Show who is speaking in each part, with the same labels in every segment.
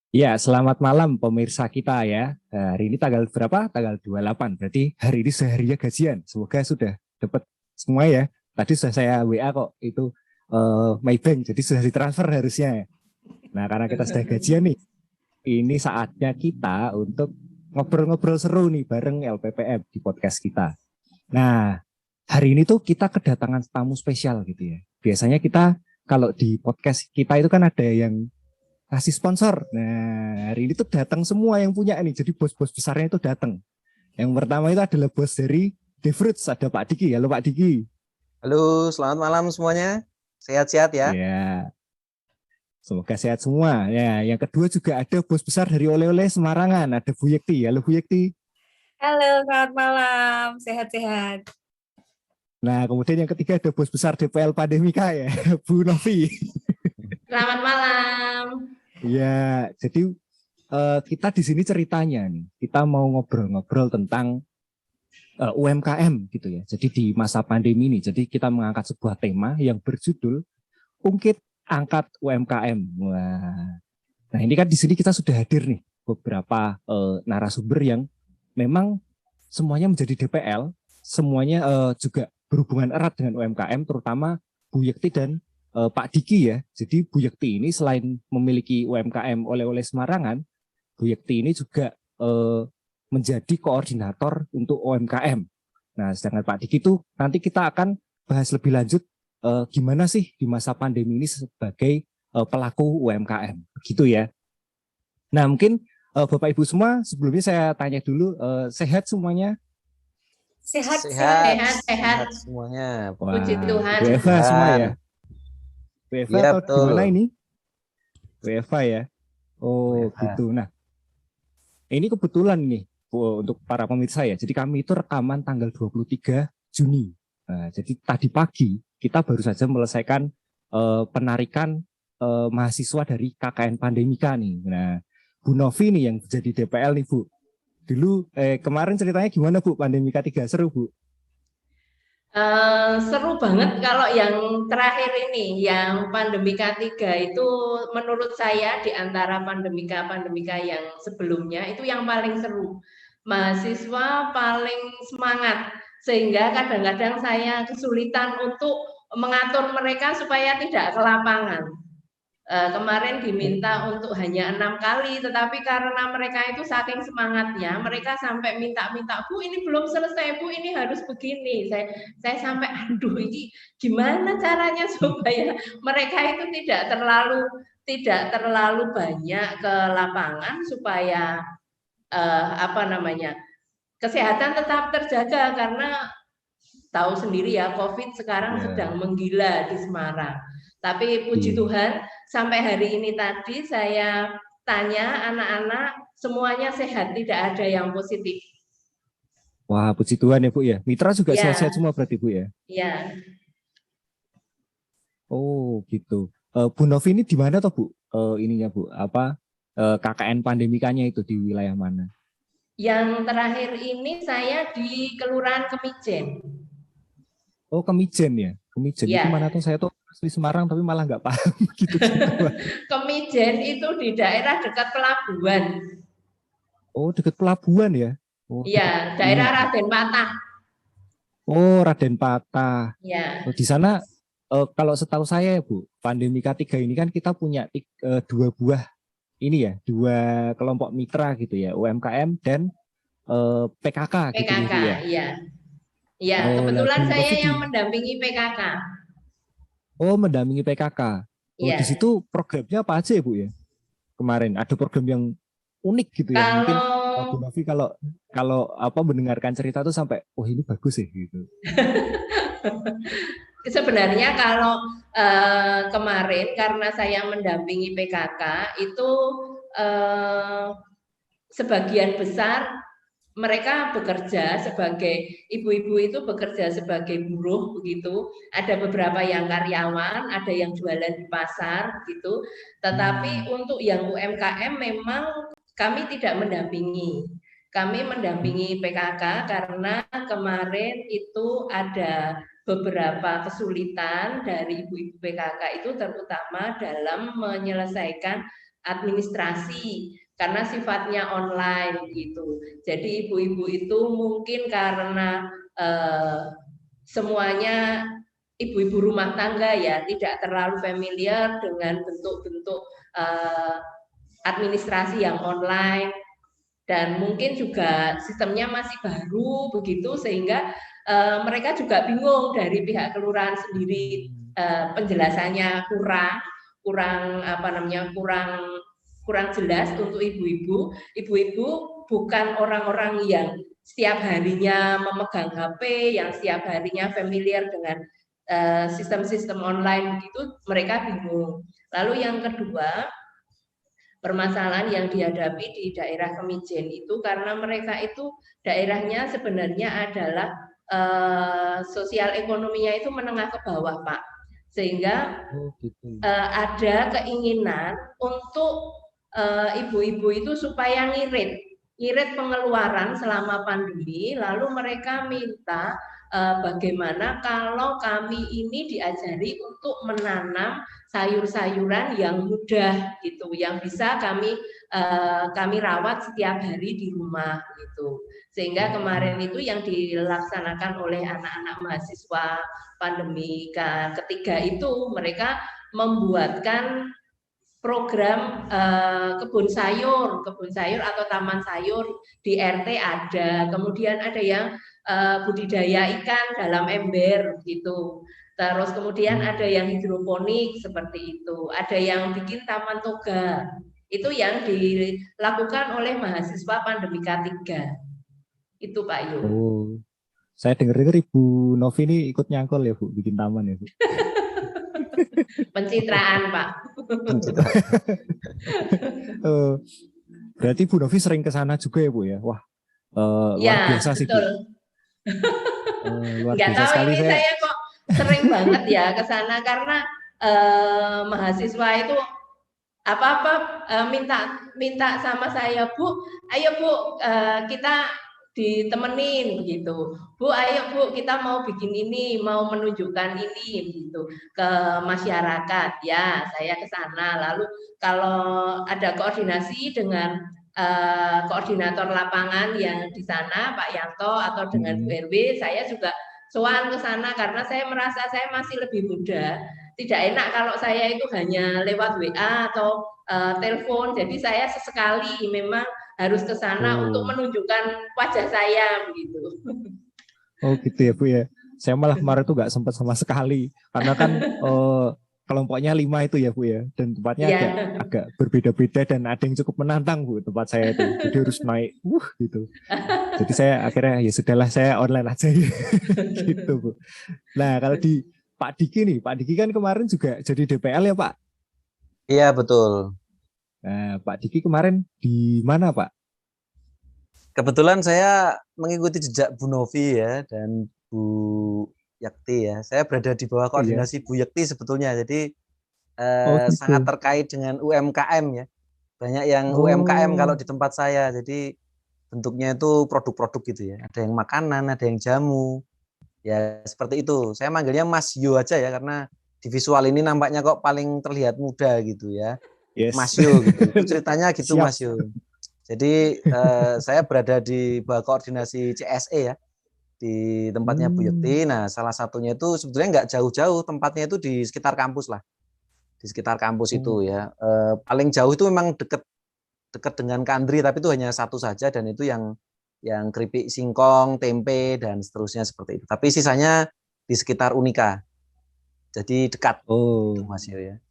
Speaker 1: Ya, selamat malam pemirsa kita ya. Hari ini tanggal berapa? Tanggal 28. Berarti hari ini seharinya gajian. Semoga sudah dapat semua ya. Tadi sudah saya WA kok itu Maybank, jadi sudah ditransfer harusnya. Nah, karena kita sudah gajian nih, ini saatnya kita untuk ngobrol-ngobrol seru nih bareng LPPM di podcast kita. Nah, hari ini tuh kita kedatangan tamu spesial gitu ya. Biasanya kita kalau di podcast kita itu kan ada yang kasih sponsor. Nah, hari ini tuh datang semua yang punya nih. Jadi bos-bos besarnya itu datang. Yang pertama itu adalah bos dari The Fruits, ada Pak Diki. Halo Pak Diki.
Speaker 2: Halo, selamat malam semuanya. Sehat-sehat ya.
Speaker 1: Ya, semoga sehat semua. Ya, yang kedua juga ada bos besar dari Oleh-oleh Semarangan, ada Bu Yekti. Halo Bu Yekti.
Speaker 3: Halo, selamat malam. Sehat-sehat.
Speaker 1: Nah, kemudian yang ketiga ada bos besar DPL Pandemika ya, Bu Novi.
Speaker 3: Selamat malam.
Speaker 1: Ya, jadi kita di sini ceritanya nih, kita mau ngobrol-ngobrol tentang UMKM gitu ya. Jadi di masa pandemi ini, jadi kita mengangkat sebuah tema yang berjudul Ungkit Angkat UMKM. Wah. Nah, ini kan di sini kita sudah hadir nih beberapa narasumber yang memang semuanya menjadi DPL, semuanya juga berhubungan erat dengan UMKM, terutama Bu Yekti dan Pak Diki ya. Jadi Bu Yekti ini selain memiliki UMKM oleh-oleh Semarangan, Bu Yekti ini juga menjadi koordinator untuk UMKM. Nah, sedangkan Pak Diki itu nanti kita akan bahas lebih lanjut gimana sih di masa pandemi ini sebagai pelaku UMKM, begitu ya. Nah, mungkin Bapak Ibu semua sebelumnya saya tanya dulu, sehat semuanya?
Speaker 3: Sehat,
Speaker 2: Sehat semuanya.
Speaker 3: Puji
Speaker 1: Wah,
Speaker 3: Tuhan.
Speaker 1: Bu Eva semua ya? Bu Eva
Speaker 2: Iya,
Speaker 1: atau
Speaker 2: betul.
Speaker 1: gimana ini? Bu Eva ya? Oh,
Speaker 2: Bu Eva.
Speaker 1: gitu. Nah, ini kebetulan nih untuk para pemirsa ya. Jadi kami itu rekaman tanggal 23 Juni. Nah, jadi tadi pagi kita baru saja melesaikan penarikan mahasiswa dari KKN Pandemika nih. Nah, Bu Novi nih yang jadi DPL nih Bu. Dulu kemarin ceritanya gimana Bu Pandemika 3? Seru Bu?
Speaker 3: Seru banget kalau yang terakhir ini, yang Pandemika 3 itu menurut saya di antara pandemika yang sebelumnya itu yang paling seru. Mahasiswa paling semangat, sehingga kadang-kadang saya kesulitan untuk mengatur mereka supaya tidak ke lapangan. Kemarin diminta untuk hanya 6 kali, tetapi karena mereka itu saking semangatnya, mereka sampai minta-minta, Bu ini belum selesai, Bu ini harus begini. Saya sampai, aduh ini gimana caranya supaya mereka itu tidak terlalu banyak ke lapangan supaya kesehatan tetap terjaga, karena tahu sendiri ya, COVID sekarang sedang menggila di Semarang. Tapi puji Tuhan, sampai hari ini tadi saya tanya anak-anak, semuanya sehat, tidak ada yang positif.
Speaker 1: Wah, puji Tuhan ya Bu ya. Mitra juga
Speaker 3: Ya.
Speaker 1: sehat-sehat semua berarti Bu ya?
Speaker 3: Ya.
Speaker 1: Oh, gitu. Bu Novi ini di mana toh Bu? Ininya Bu, apa KKN Pandemikanya itu di wilayah mana?
Speaker 3: Yang terakhir ini saya di Kelurahan Kemijen.
Speaker 1: Oh, Kemijen ya. Kemijen
Speaker 3: Ya.
Speaker 1: itu mana tuh? Saya tuh asli Semarang tapi malah nggak paham gitu.
Speaker 3: Kemijen itu di daerah dekat pelabuhan.
Speaker 1: Oh, dekat pelabuhan ya? Oh,
Speaker 3: Iya,
Speaker 1: dekat
Speaker 3: daerah
Speaker 1: ini.
Speaker 3: Raden Patah.
Speaker 1: Oh, Raden Patah.
Speaker 3: Ya.
Speaker 1: Oh, di sana kalau setahu saya ya Bu, Pandemika 3 ini kan kita punya dua buah ini ya, dua kelompok mitra gitu ya, UMKM dan PKK gitu
Speaker 3: PKK,
Speaker 1: Bu ya.
Speaker 3: iya. Iya,
Speaker 1: Oh,
Speaker 3: kebetulan
Speaker 1: Bu
Speaker 3: saya
Speaker 1: Novi
Speaker 3: yang mendampingi PKK.
Speaker 1: Oh, mendampingi PKK. Oh, di
Speaker 3: Iya.
Speaker 1: situ programnya apa aja ya Bu ya? Kemarin ada program yang unik gitu yang mungkin Bu Novi kalau apa mendengarkan cerita tuh sampai oh ini bagus sih gitu.
Speaker 3: Sebenarnya kalau kemarin karena saya mendampingi PKK itu sebagian besar mereka bekerja sebagai ibu-ibu, itu bekerja sebagai buruh begitu. Ada beberapa yang karyawan, ada yang jualan di pasar gitu. Tetapi untuk yang UMKM memang kami tidak mendampingi. Kami mendampingi PKK karena kemarin itu ada beberapa kesulitan dari ibu-ibu PKK itu, terutama dalam menyelesaikan administrasi karena sifatnya online gitu. Jadi ibu-ibu itu mungkin karena semuanya ibu-ibu rumah tangga ya tidak terlalu familiar dengan bentuk-bentuk administrasi yang online dan mungkin juga sistemnya masih baru begitu sehingga mereka juga bingung dari pihak kelurahan sendiri, penjelasannya kurang jelas untuk ibu-ibu. Ibu-ibu bukan orang-orang yang setiap harinya memegang HP, yang setiap harinya familiar dengan sistem-sistem online begitu, mereka bingung. Lalu yang kedua, permasalahan yang dihadapi di daerah Kemijen itu karena mereka itu daerahnya sebenarnya adalah sosial ekonominya itu menengah ke bawah, Pak. Sehingga ada keinginan untuk ibu-ibu itu supaya ngirit pengeluaran selama pandemi, lalu mereka minta bagaimana kalau kami ini diajari untuk menanam sayur-sayuran yang mudah gitu, yang bisa kami rawat setiap hari di rumah gitu. Sehingga kemarin itu yang dilaksanakan oleh anak-anak mahasiswa pandemi ketiga itu mereka membuatkan program kebun sayur atau taman sayur di RT ada, kemudian ada yang budidaya ikan dalam ember gitu. Terus kemudian ada yang hidroponik seperti itu, ada yang bikin taman toga. Itu yang dilakukan oleh mahasiswa pandemi K3. Itu Pak Yu.
Speaker 1: Oh, saya dengar-dengar Ibu Novi ini ikut nyangkol ya Bu, bikin taman ya Bu.
Speaker 3: Pencitraan Pak.
Speaker 1: Berarti Bu Novi sering ke sana juga ya Bu ya? Wah, luar biasa sih Bu. Luar
Speaker 3: Nggak
Speaker 1: biasa
Speaker 3: tahu
Speaker 1: sekali
Speaker 3: ini saya kok sering banget ya ke sana karena mahasiswa itu apa-apa minta sama saya, Bu, ayo Bu, kita ditemenin begitu. Bu, ayo Bu, kita mau bikin ini, mau menunjukkan ini gitu ke masyarakat. Ya, saya ke sana. Lalu kalau ada koordinasi dengan koordinator lapangan yang di sana, Pak Yanto atau dengan Bu RW, saya juga sowan ke sana karena saya merasa saya masih lebih muda. Tidak enak kalau saya itu hanya lewat WA atau telepon. Jadi saya sesekali memang harus ke sana untuk menunjukkan wajah saya begitu.
Speaker 1: Oh gitu ya Bu ya. Saya malah kemarin tuh nggak sempat sama sekali karena kan kelompoknya 5 itu ya Bu ya, dan tempatnya agak berbeda-beda dan ada yang cukup menantang Bu tempat saya itu. Jadi harus naik gitu. Jadi saya akhirnya ya sudahlah saya online aja gitu Bu. Nah kalau di Pak Diki nih, Pak Diki kan kemarin juga jadi DPL ya Pak?
Speaker 2: Iya betul.
Speaker 1: Nah Pak Diki kemarin di mana Pak?
Speaker 2: Kebetulan saya mengikuti jejak Bu Novi ya dan Bu Yakti ya. Saya berada di bawah koordinasi Bu Yakti sebetulnya. Jadi
Speaker 1: gitu.
Speaker 2: sangat terkait dengan UMKM ya. Banyak yang UMKM kalau di tempat saya. Jadi bentuknya itu produk-produk gitu ya. Ada yang makanan, ada yang jamu. Ya seperti itu. Saya manggilnya Mas Yo aja ya karena di visual ini nampaknya kok paling terlihat muda gitu ya.
Speaker 1: Yes.
Speaker 2: Mas Yo gitu. Itu ceritanya gitu.
Speaker 1: Siap.
Speaker 2: Mas Yo. Jadi saya berada di bawah koordinasi CSE ya di tempatnya Bu Yekti. Nah salah satunya itu sebetulnya nggak jauh-jauh, tempatnya itu di sekitar kampus lah, di sekitar kampus itu ya. Paling jauh itu memang dekat dengan Kandri, tapi itu hanya satu saja dan itu yang keripik singkong, tempe dan seterusnya seperti itu. Tapi sisanya di sekitar Unika. Jadi dekat. Itu Mas Yo ya.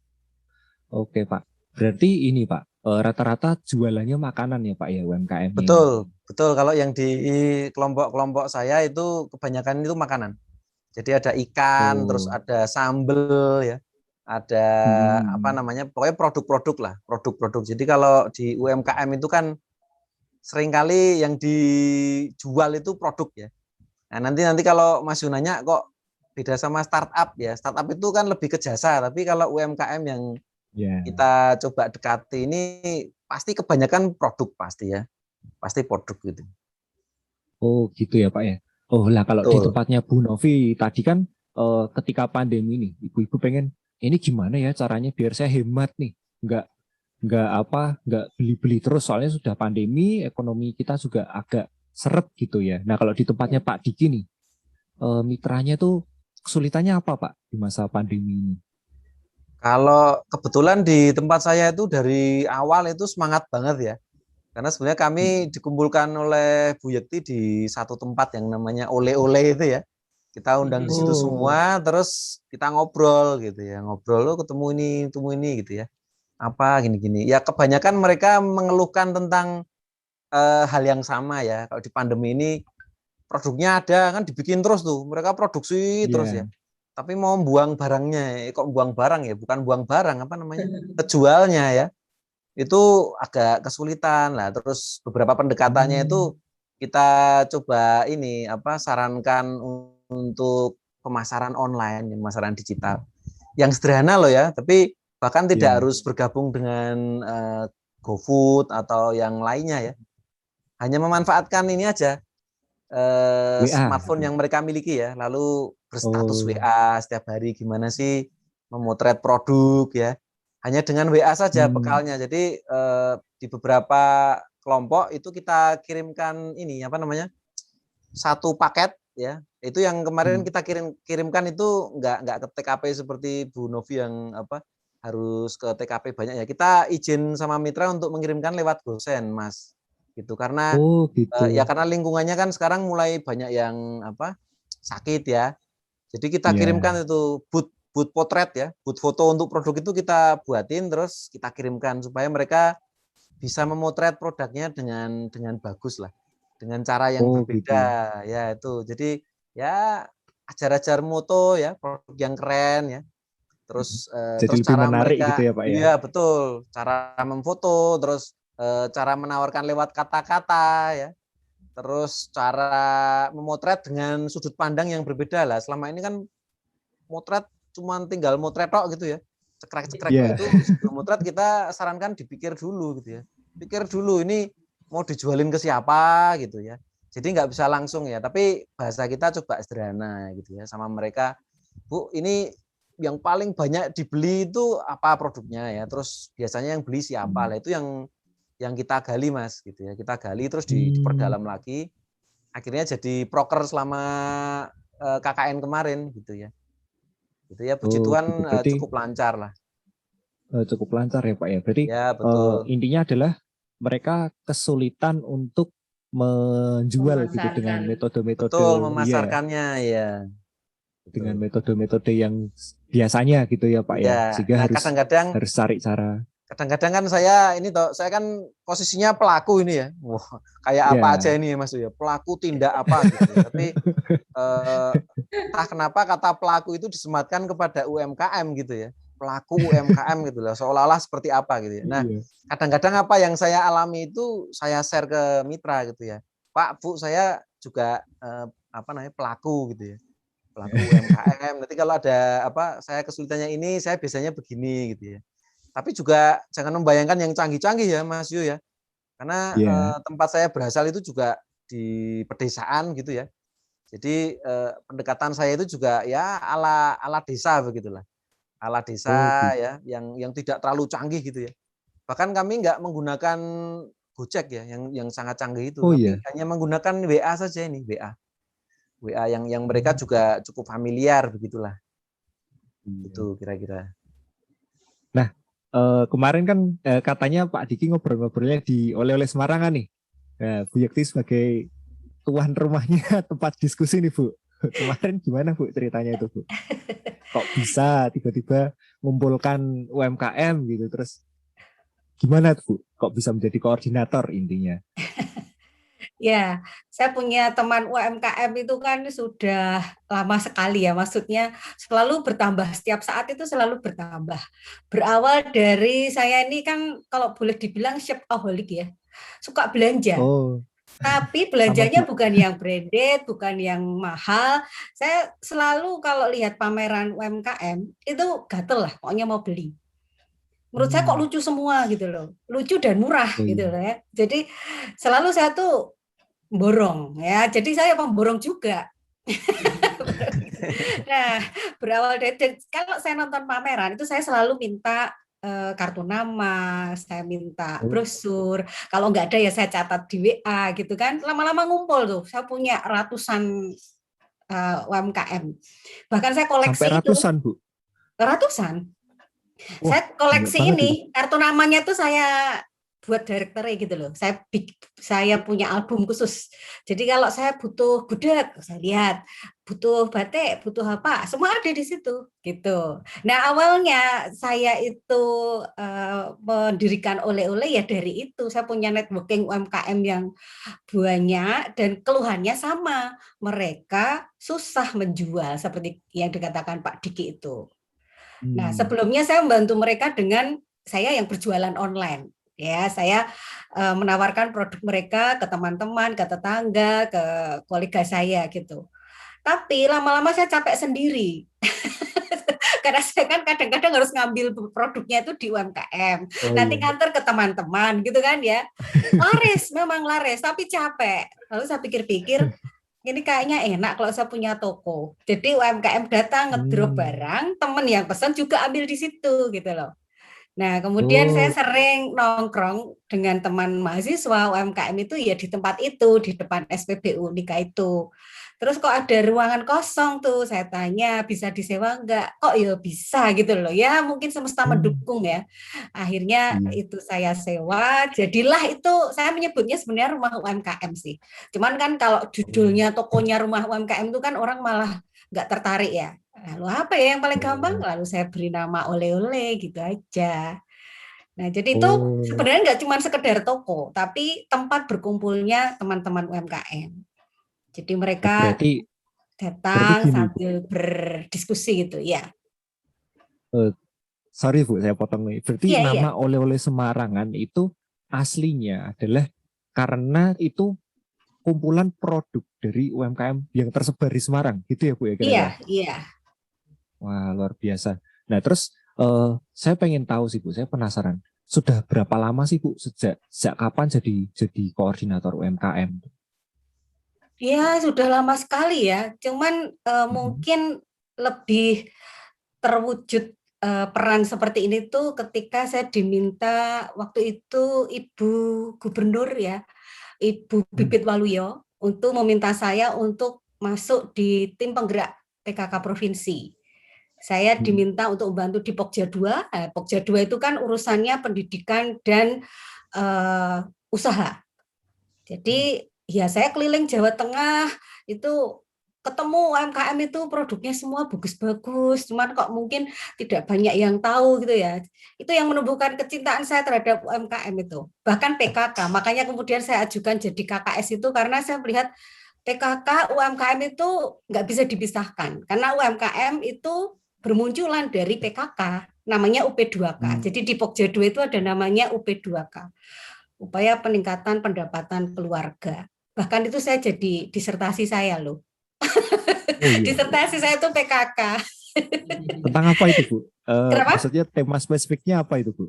Speaker 1: Oke Pak. Berarti ini Pak, rata-rata jualannya makanan ya Pak ya UMKM.
Speaker 2: Betul, betul. Kalau yang di kelompok-kelompok saya itu kebanyakan itu makanan. Jadi ada ikan, terus ada sambel ya, ada apa namanya, pokoknya produk-produk lah, produk-produk. Jadi kalau di UMKM itu kan seringkali yang dijual itu produk ya. Nah nanti kalau Mas Yunanya kok beda sama startup ya. Startup itu kan lebih ke jasa, tapi kalau UMKM yang kita coba dekati ini pasti kebanyakan produk pasti ya. Pasti produk gitu.
Speaker 1: Oh gitu ya Pak ya. Oh lah kalau di tempatnya Bu Novi tadi kan ketika pandemi nih, ibu-ibu pengen ini gimana ya caranya biar saya hemat nih, nggak nggak beli-beli terus, soalnya sudah pandemi, ekonomi kita juga agak seret gitu ya. Nah kalau di tempatnya Pak Diki nih, mitranya tuh kesulitannya apa Pak di masa pandemi ini?
Speaker 2: Kalau kebetulan di tempat saya itu dari awal itu semangat banget ya. Karena sebenarnya kami dikumpulkan oleh Bu Yekti di satu tempat yang namanya Ole-Ole itu ya. Kita undang di situ
Speaker 1: Oh,
Speaker 2: semua, terus kita ngobrol gitu ya. Ngobrol lo ketemu ini gitu ya. Apa gini-gini. Ya kebanyakan mereka mengeluhkan tentang hal yang sama ya. Kalau di pandemi ini produknya ada kan dibikin terus tuh. Mereka produksi terus ya.
Speaker 1: iya.
Speaker 2: Tapi mau buang barangnya, kok buang barang ya? Bukan buang barang, apa namanya? Kejualnya ya. Itu agak kesulitan lah. Terus beberapa pendekatannya
Speaker 1: Hmm,
Speaker 2: itu kita coba ini apa sarankan untuk pemasaran online, pemasaran digital. Yang sederhana loh ya, tapi bahkan tidak
Speaker 1: iya.
Speaker 2: harus bergabung dengan GoFood atau yang lainnya ya. Hanya memanfaatkan ini aja
Speaker 1: WA
Speaker 2: smartphone
Speaker 1: gitu.
Speaker 2: yang mereka miliki ya, lalu berstatus
Speaker 1: Oh,
Speaker 2: WA setiap hari gimana sih memotret produk ya. Hanya dengan WA saja
Speaker 1: hmm,
Speaker 2: bekalnya. Jadi di beberapa kelompok itu kita kirimkan ini apa namanya satu paket ya. Itu yang kemarin
Speaker 1: hmm.
Speaker 2: kita kirimkan itu nggak ke TKP seperti Bu Novi yang apa harus ke TKP banyak ya. Kita izin sama mitra untuk mengirimkan lewat GoSend, Mas. Gitu karena
Speaker 1: Oh gitu.
Speaker 2: ya karena lingkungannya kan sekarang mulai banyak yang apa sakit ya. Jadi kita
Speaker 1: Iya.
Speaker 2: kirimkan itu boot potret ya, boot foto untuk produk itu kita buatin terus kita kirimkan supaya mereka bisa memotret produknya dengan bagus lah, dengan cara yang
Speaker 1: Oh gitu.
Speaker 2: berbeda ya itu. Jadi ya ajar-ajar moto ya, produk yang keren ya.
Speaker 1: Jadi
Speaker 2: Terus
Speaker 1: lebih
Speaker 2: cara
Speaker 1: menarik gitu
Speaker 2: mereka,
Speaker 1: ya Pak ya.
Speaker 2: iya betul, cara memfoto, terus cara menawarkan lewat kata-kata ya, terus cara memotret dengan sudut pandang yang berbeda lah. Selama ini kan motret cuma tinggal motret tok gitu ya, cekrek-cekrek. Nah
Speaker 1: Iya.
Speaker 2: itu sebelum motret kita sarankan dipikir dulu gitu ya, pikir dulu ini mau dijualin ke siapa gitu ya. Jadi nggak bisa langsung ya, tapi bahasa kita coba sederhana gitu ya sama mereka. Bu, ini yang paling banyak dibeli itu apa produknya ya. Terus biasanya yang beli siapa lah, itu yang kita gali Mas gitu ya. Kita gali terus
Speaker 1: Hmm.
Speaker 2: diperdalam lagi. Akhirnya jadi proker selama KKN kemarin gitu ya. Gitu ya, puji
Speaker 1: Oh
Speaker 2: Tuhan
Speaker 1: gitu. Berarti
Speaker 2: cukup lancar lah.
Speaker 1: cukup lancar ya Pak ya. Berarti
Speaker 2: Ya, betul.
Speaker 1: intinya adalah mereka kesulitan untuk menjual gitu dengan
Speaker 3: Memasarkan.
Speaker 2: Betul
Speaker 1: metode-metode, ya,
Speaker 2: memasarkannya ya.
Speaker 1: dengan
Speaker 2: Betul.
Speaker 1: metode-metode yang biasanya gitu ya Pak ya.
Speaker 2: Ya,
Speaker 1: Sehingga
Speaker 2: nah
Speaker 1: harus
Speaker 2: kadang-kadang
Speaker 1: harus cari cara.
Speaker 2: kadang-kadang kan saya kan posisinya pelaku ini ya. Wah, kayak apa aja
Speaker 1: Ya.
Speaker 2: ini ya Mas ya. Pelaku tindak apa gitu ya. Tapi eh, entah kenapa kata pelaku itu disematkan kepada UMKM gitu ya. Pelaku UMKM gitu lah, seolah-olah seperti apa gitu ya. Nah,
Speaker 1: Iya.
Speaker 2: kadang-kadang apa yang saya alami itu saya share ke mitra gitu ya. Pak, Bu, saya juga apa namanya pelaku gitu ya. Pelaku UMKM. Nanti kalau ada apa saya kesulitannya ini, saya biasanya begini gitu ya. Tapi juga jangan membayangkan yang canggih-canggih ya, Mas Yu ya. Karena
Speaker 1: Iya.
Speaker 2: tempat saya berasal itu juga di pedesaan gitu ya. Jadi pendekatan saya itu juga ya ala ala desa begitulah, ala
Speaker 1: Oh
Speaker 2: desa
Speaker 1: gitu.
Speaker 2: ya, yang tidak terlalu canggih gitu ya. Bahkan kami nggak menggunakan Gojek ya, yang sangat canggih itu,
Speaker 1: Oh
Speaker 2: tapi
Speaker 1: iya.
Speaker 2: hanya menggunakan WA saja ini, WA yang mereka
Speaker 1: Hmm.
Speaker 2: juga cukup familiar begitulah,
Speaker 1: Iya.
Speaker 2: itu kira-kira.
Speaker 1: Nah, kemarin kan katanya Pak Diki ngobrol-ngobrolnya di Oleh-oleh Semarang kan nih. Nah, Bu Yekti sebagai tuan rumahnya tempat diskusi nih Bu. Kemarin gimana Bu ceritanya itu Bu? Kok bisa tiba-tiba ngumpulkan UMKM gitu, terus gimana tuh Bu? Kok bisa menjadi koordinator intinya?
Speaker 4: Ya, saya punya teman UMKM itu kan sudah lama sekali ya, maksudnya selalu bertambah, setiap saat itu selalu bertambah. Berawal dari saya ini kan kalau boleh dibilang shopaholic ya, suka belanja.
Speaker 1: Oh,
Speaker 4: Tapi
Speaker 1: sama
Speaker 4: belanjanya
Speaker 1: Bu.
Speaker 4: bukan yang branded, bukan yang mahal. Saya selalu kalau lihat pameran UMKM itu gatel lah, pokoknya mau beli. Menurut saya kok
Speaker 1: Hmm.
Speaker 4: lucu semua gitu loh, lucu dan murah
Speaker 1: Oh
Speaker 4: gitu
Speaker 1: iya.
Speaker 4: loh ya. Jadi selalu saya tuh borong ya, jadi saya pemborong juga. Nah, berawal dari kalau saya nonton pameran itu saya selalu minta kartu nama, saya minta
Speaker 1: Oh.
Speaker 4: brosur. Kalau nggak ada ya saya catat di WA gitu kan. Lama-lama ngumpul tuh. Saya punya ratusan UMKM. Bahkan saya
Speaker 1: Sampai
Speaker 4: koleksi itu
Speaker 1: ratusan, Bu.
Speaker 4: ratusan.
Speaker 1: Wah,
Speaker 4: Saya
Speaker 1: banyak
Speaker 4: koleksi
Speaker 1: banget
Speaker 4: ini,
Speaker 1: itu.
Speaker 4: kartu namanya tuh saya buat direkturnya gitu loh. Saya punya album khusus. Jadi kalau saya butuh gudeg, saya lihat, butuh batik, butuh apa, semua ada di situ gitu. Nah, awalnya saya itu mendirikan oleh-oleh ya dari itu. Saya punya networking UMKM yang banyak dan keluhannya sama. Mereka susah menjual seperti yang dikatakan Pak Diki itu. Nah, sebelumnya saya membantu mereka dengan saya yang berjualan online. Ya, saya menawarkan produk mereka ke teman-teman, ke tetangga, ke kolega saya gitu. Tapi lama-lama saya capek sendiri. Karena saya kan kadang-kadang harus ngambil produknya itu di UMKM.
Speaker 1: Oh
Speaker 4: Nanti
Speaker 1: iya.
Speaker 4: nganter ke teman-teman gitu kan ya. Laris, memang laris, tapi capek. Lalu saya pikir-pikir, ini kayaknya enak kalau saya punya toko. Jadi UMKM datang ngedrop barang, temen yang pesan juga ambil di situ gitu loh. Nah, kemudian saya
Speaker 1: Oh,
Speaker 4: sering nongkrong dengan teman mahasiswa UMKM itu ya di tempat itu, di depan SPBU Unika itu. Terus kok ada ruangan kosong tuh, saya tanya bisa disewa enggak? Kok ya bisa gitu loh. Ya mungkin semesta mendukung ya. Akhirnya
Speaker 1: iya.
Speaker 4: itu saya sewa, jadilah itu saya menyebutnya sebenarnya rumah UMKM sih. Cuman kan kalau judulnya tokonya rumah UMKM itu kan orang malah nggak tertarik ya. Lalu apa ya yang paling gampang?
Speaker 1: Oh,
Speaker 4: Lalu saya beri nama oleh-oleh gitu aja. Nah, jadi itu
Speaker 1: oh,
Speaker 4: sebenarnya nggak cuma sekedar toko, tapi tempat berkumpulnya teman-teman UMKM. Jadi mereka
Speaker 1: berarti berarti
Speaker 4: datang
Speaker 1: gini, Bu.
Speaker 4: sambil berdiskusi gitu, ya.
Speaker 1: Eh, sorry Bu, saya potong nih. Berarti
Speaker 4: Iya, iya.
Speaker 1: nama oleh-oleh Semarangan itu aslinya adalah karena itu kumpulan produk dari UMKM yang tersebar di Semarang, gitu ya Bu ya
Speaker 4: Iya,
Speaker 1: kira-kira.
Speaker 4: iya.
Speaker 1: Wah, luar biasa. Nah, terus saya pengen tahu sih Bu, saya penasaran. Sudah berapa lama sih Bu sejak kapan jadi koordinator UMKM?
Speaker 4: Ya, sudah lama sekali ya. Cuman
Speaker 1: Mm-mm.
Speaker 4: mungkin lebih terwujud peran seperti ini tuh ketika saya diminta waktu itu Ibu Gubernur ya, Ibu
Speaker 1: Hmm.
Speaker 4: Bibit Waluyo untuk meminta saya untuk masuk di tim penggerak PKK provinsi. Saya
Speaker 1: Hmm.
Speaker 4: diminta untuk membantu di Pokja 2. Pokja 2 itu kan urusannya pendidikan dan usaha. Jadi ya saya keliling Jawa Tengah itu ketemu UMKM itu produknya semua bagus-bagus, cuman kok mungkin tidak banyak yang tahu gitu ya. Itu yang menumbuhkan kecintaan saya terhadap UMKM itu. Bahkan PKK, makanya kemudian saya ajukan jadi KKS itu karena saya melihat PKK UMKM itu nggak bisa dipisahkan karena UMKM itu bermunculan dari PKK, namanya UP2K.
Speaker 1: Hmm.
Speaker 4: Jadi di Pokja 2 itu ada namanya UP2K, upaya peningkatan pendapatan keluarga. Bahkan itu saya jadi disertasi saya loh.
Speaker 1: Oh iya.
Speaker 4: Disertasi saya itu PKK.
Speaker 1: Tentang apa itu Bu?
Speaker 4: Kenapa?
Speaker 1: Maksudnya tema spesifiknya apa itu Bu?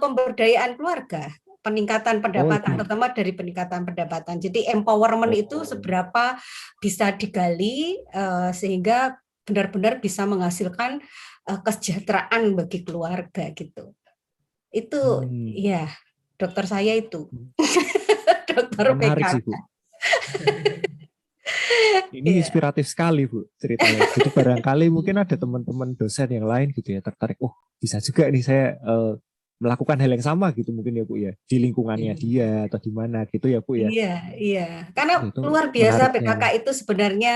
Speaker 4: Pemberdayaan keluarga, peningkatan
Speaker 1: Oh,
Speaker 4: pendapatan,
Speaker 1: lebih.
Speaker 4: terutama dari peningkatan pendapatan. Jadi empowerment itu
Speaker 1: Oh.
Speaker 4: seberapa bisa digali sehingga benar-benar bisa menghasilkan kesejahteraan bagi keluarga gitu. Itu
Speaker 1: Hmm.
Speaker 4: ya dokter saya itu dokter
Speaker 1: Menarik
Speaker 4: PKK.
Speaker 1: sih Bu. Ini
Speaker 4: Ya.
Speaker 1: inspiratif sekali Bu ceritanya. Jadi barangkali mungkin ada teman-teman dosen yang lain gitu ya tertarik. Oh bisa juga nih saya melakukan hal yang sama gitu mungkin ya Bu ya. Di lingkungannya dia atau di mana gitu ya Bu ya.
Speaker 4: Iya, iya. Karena
Speaker 1: Itu
Speaker 4: luar biasa
Speaker 1: menariknya.
Speaker 4: PKK itu sebenarnya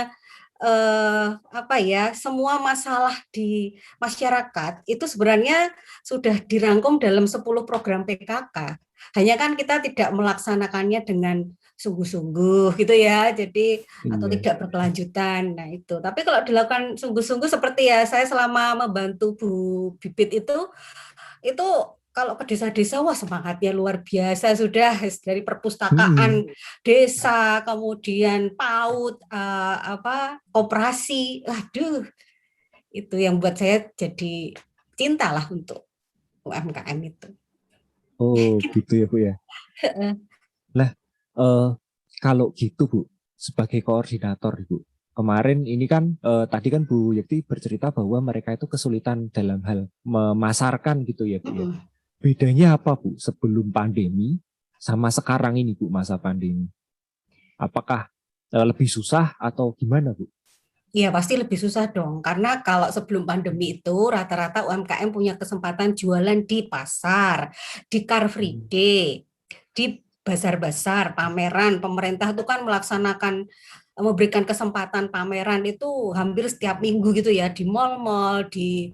Speaker 4: apa ya, semua masalah di masyarakat itu sebenarnya sudah dirangkum dalam 10 program PKK. Hanya kan kita tidak melaksanakannya dengan sungguh-sungguh gitu ya. Jadi atau
Speaker 1: Iya.
Speaker 4: tidak berkelanjutan. Nah, itu. Tapi kalau dilakukan sungguh-sungguh seperti ya saya selama membantu Bu Bibit itu kalau ke desa-desa wah semangatnya luar biasa sudah dari perpustakaan
Speaker 1: Mm-mm.
Speaker 4: desa kemudian PAUD koperasi, aduh itu yang buat saya jadi cinta lah untuk UMKM itu.
Speaker 1: Oh gitu ya Bu ya. Nah kalau gitu Bu sebagai koordinator Bu. kemarin ini kan tadi kan Bu Yekti bercerita bahwa mereka itu kesulitan dalam hal memasarkan gitu ya Bu ya. Bedanya apa Bu sebelum pandemi sama sekarang ini Bu masa pandemi? Apakah lebih susah atau gimana Bu?
Speaker 4: Iya pasti lebih susah dong, karena kalau sebelum pandemi itu rata-rata UMKM punya kesempatan jualan di pasar, di Car Free Day, di bazar-bazar, pameran. Pemerintah itu kan memberikan kesempatan pameran itu hampir setiap minggu gitu ya, di mal-mal, di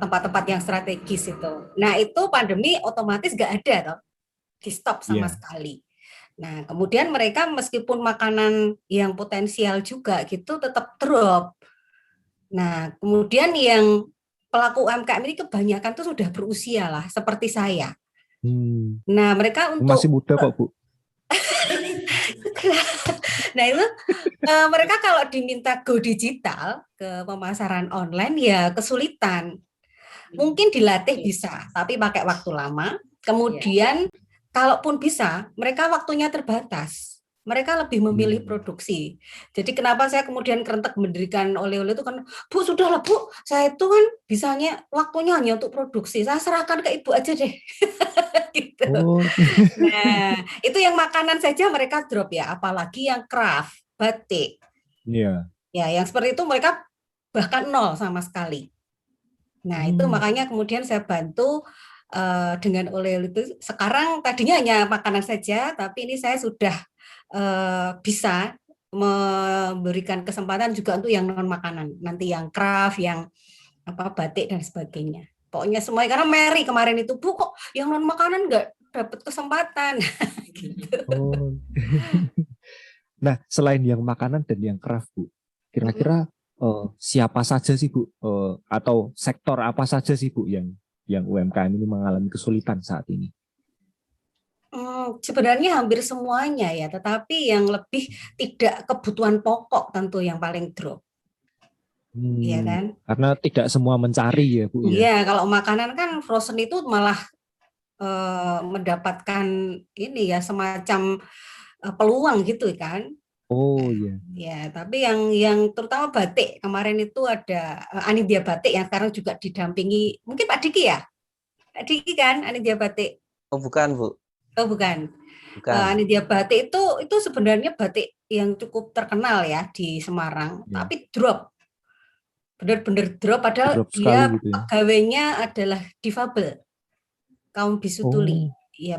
Speaker 4: tempat-tempat yang strategis itu. Nah itu pandemi otomatis nggak ada toh, di stop sama sekali. Nah, kemudian mereka meskipun makanan yang potensial juga gitu tetap drop. Nah, kemudian yang pelaku UMKM ini kebanyakan tuh sudah berusia lah, seperti saya. Nah, mereka
Speaker 1: masih muda kok Bu.
Speaker 4: Nah, itu mereka kalau diminta go digital ke pemasaran online ya kesulitan. Mungkin dilatih bisa, tapi pakai waktu lama. Kemudian kalaupun bisa, mereka waktunya terbatas. Mereka lebih memilih produksi. Jadi kenapa saya kemudian kerentek mendirikan oleh-oleh itu kan, Bu sudahlah Bu, saya itu kan bisanya waktunya hanya untuk produksi. Saya serahkan ke Ibu aja deh. Gitu. Nah, itu yang makanan saja mereka drop ya, apalagi yang craft, batik.
Speaker 1: Iya.
Speaker 4: Ya, yang seperti itu mereka bahkan nol sama sekali. Nah, itu makanya kemudian saya bantu dengan oleh-oleh itu. Sekarang tadinya hanya makanan saja, tapi ini saya sudah bisa memberikan kesempatan juga untuk yang non makanan, nanti yang craft, yang batik dan sebagainya. Pokoknya semuanya, karena Mary kemarin itu, Bu kok yang non makanan nggak dapat kesempatan. Gitu.
Speaker 1: Nah, selain yang makanan dan yang craft Bu, kira-kira siapa saja sih Bu, atau sektor apa saja sih Bu yang UMKM ini mengalami kesulitan saat ini?
Speaker 4: Sebenarnya hampir semuanya ya, tetapi yang lebih tidak kebutuhan pokok tentu yang paling drop. Iya kan?
Speaker 1: Karena tidak semua mencari ya Bu ya.
Speaker 4: Iya, kalau makanan kan frozen itu malah mendapatkan ini ya semacam peluang gitu kan.
Speaker 1: Oh iya.
Speaker 4: Ya, tapi yang terutama batik kemarin itu ada Anidia Batik yang sekarang juga didampingi mungkin Pak Diki ya. Pak Diki kan Anidia Batik.
Speaker 2: Oh bukan Bu.
Speaker 4: Oh bukan.
Speaker 2: Bukan.
Speaker 4: Batik itu sebenarnya batik yang cukup terkenal ya di Semarang, tapi drop. Benar-benar drop padahal dia gitu ya. Pegawainya adalah difabel. Kaum bisu tuli. Ya,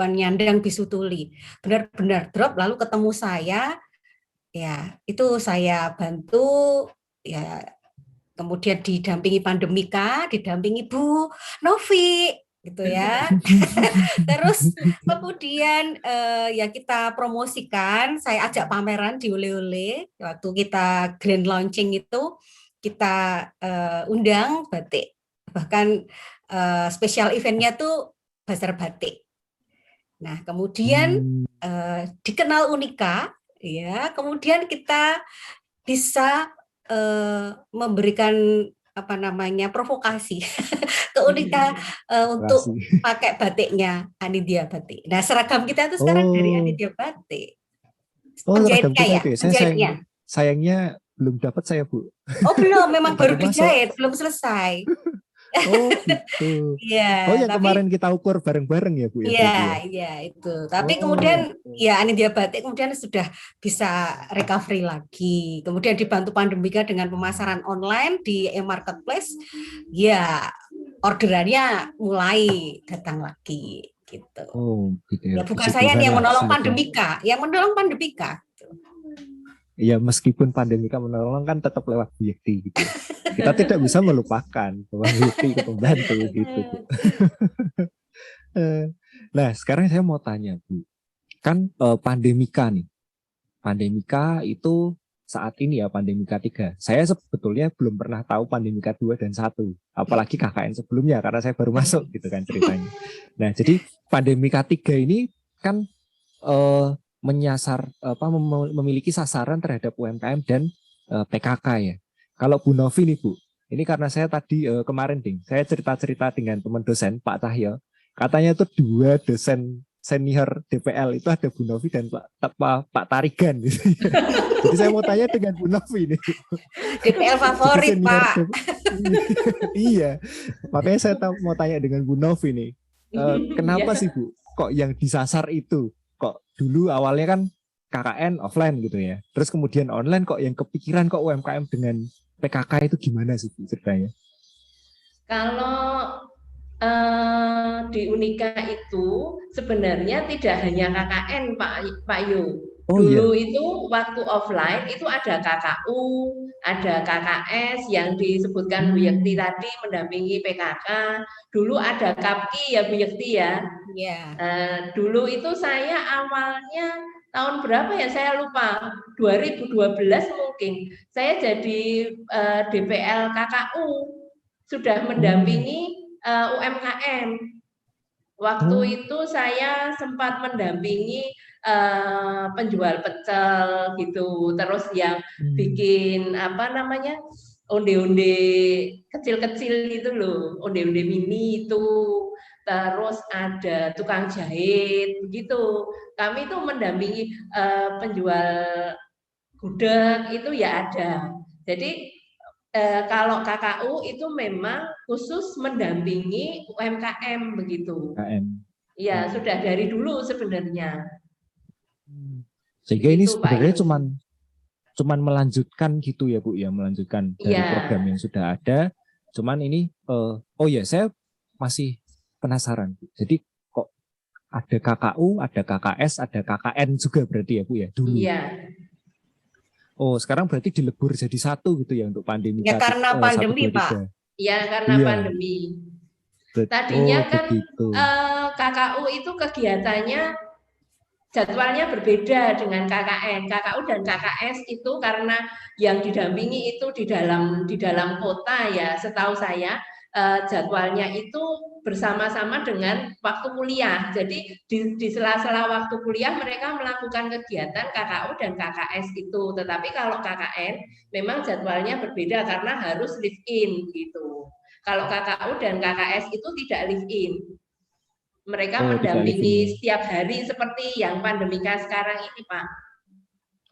Speaker 4: penyandang bisu tuli. Benar-benar drop, lalu ketemu saya, ya itu saya bantu, ya kemudian didampingi Pandemika, didampingi Bu Novi, gitu ya. Terus kemudian ya kita promosikan, saya ajak pameran di Oleh-oleh waktu kita grand launching itu kita undang batik, bahkan spesial eventnya tuh Bazar Batik. Nah kemudian dikenal Unika, ya kemudian kita bisa memberikan provokasi ke Unika untuk pakai batiknya Anidia Batik. Nah seragam kita itu sekarang dari Anidia Batik.
Speaker 1: Penjahitnya ya. Sayangnya belum dapat saya Bu.
Speaker 4: Oh belum, memang baru dijahit, belum selesai.
Speaker 1: Oh gitu.
Speaker 4: Iya.
Speaker 1: Oh yang kemarin kita ukur bareng-bareng ya Bu ya.
Speaker 4: Iya itu. Tapi kemudian ya Anidia Batik kemudian sudah bisa recovery lagi. Kemudian dibantu Pandemika dengan pemasaran online di e-marketplace. Ya orderannya mulai datang lagi gitu. Oh gitu ya. Bukan saya yang menolong Pandemika, yang menolong Pandemika.
Speaker 1: Ya meskipun Pandemika menolong kan tetap lewat Bu Yekti gitu. Kita tidak bisa melupakan bahwa Bu Yekti itu pembantu gitu. Nah sekarang saya mau tanya Bu, kan Pandemika nih, Pandemika itu saat ini ya Pandemika 3. Saya sebetulnya belum pernah tahu Pandemika 2 dan 1, apalagi KKN sebelumnya karena saya baru masuk gitu kan ceritanya. Nah jadi Pandemika 3 ini kan menyasar memiliki sasaran terhadap UMKM dan PKK ya. Kalau Bu Novi nih Bu, ini karena saya tadi kemarin saya cerita-cerita dengan teman dosen Pak Cahyo, katanya itu 2 dosen senior DPL itu ada Bu Novi dan Pak Tarigan gitu. Jadi saya mau tanya dengan Bu Novi ini.
Speaker 4: DPL favorit,
Speaker 1: Senior
Speaker 4: Pak.
Speaker 1: Iya, makanya saya mau tanya dengan Bu Novi nih. Kenapa sih Bu? Kok yang disasar itu? Kok dulu awalnya kan KKN offline gitu ya. Terus kemudian online, kok yang kepikiran kok UMKM dengan PKK itu gimana sih Bu ceritanya?
Speaker 3: Kalau di Unika itu sebenarnya tidak hanya KKN Pak Yu.
Speaker 1: Oh
Speaker 3: Dulu
Speaker 1: iya.
Speaker 3: itu waktu offline itu ada KKU, ada KKS yang disebutkan Bu Yekti tadi mendampingi PKK. Dulu ada KAPKI ya Bu Yekti ya.
Speaker 4: Iya.
Speaker 3: Dulu itu saya awalnya tahun berapa ya saya lupa, 2012 mungkin. Saya jadi DPL KKU, sudah mendampingi UMKM. Waktu itu saya sempat mendampingi penjual pecel gitu, terus yang bikin apa namanya onde-onde kecil-kecil itu loh, onde-onde mini itu, terus ada tukang jahit begitu. Kami itu mendampingi penjual gudeg itu ya ada. Jadi kalau KKU itu memang khusus mendampingi UMKM begitu. Ya sudah dari dulu sebenarnya.
Speaker 1: Sehingga ini
Speaker 3: Begitu,
Speaker 1: sebenarnya
Speaker 3: Pak Yu.
Speaker 1: cuman melanjutkan gitu ya Bu ya, melanjutkan dari
Speaker 3: Ya.
Speaker 1: program yang sudah ada. Cuman ini oh ya saya masih penasaran Bu. Jadi kok ada KKU, ada KKS, ada KKN juga berarti ya Bu ya dulu.
Speaker 3: Iya.
Speaker 1: Oh, sekarang berarti dilebur jadi satu gitu ya untuk pandemi.
Speaker 4: Ya karena pandemi,
Speaker 1: 1, 2, 3.
Speaker 4: Pak.
Speaker 3: Ya karena
Speaker 1: Iya.
Speaker 3: pandemi. Tadinya kan
Speaker 1: begitu.
Speaker 3: KKU itu kegiatannya jadwalnya berbeda dengan KKN. KKU dan KKS itu karena yang didampingi itu di dalam kota ya, setahu saya jadwalnya itu bersama-sama dengan waktu kuliah. Jadi di sela-sela waktu kuliah mereka melakukan kegiatan KKU dan KKS itu. Tetapi kalau KKN memang jadwalnya berbeda karena harus live in gitu. Kalau KKU dan KKS itu tidak live in. Mereka mendampingi setiap hari seperti yang pandemika sekarang ini, Pak.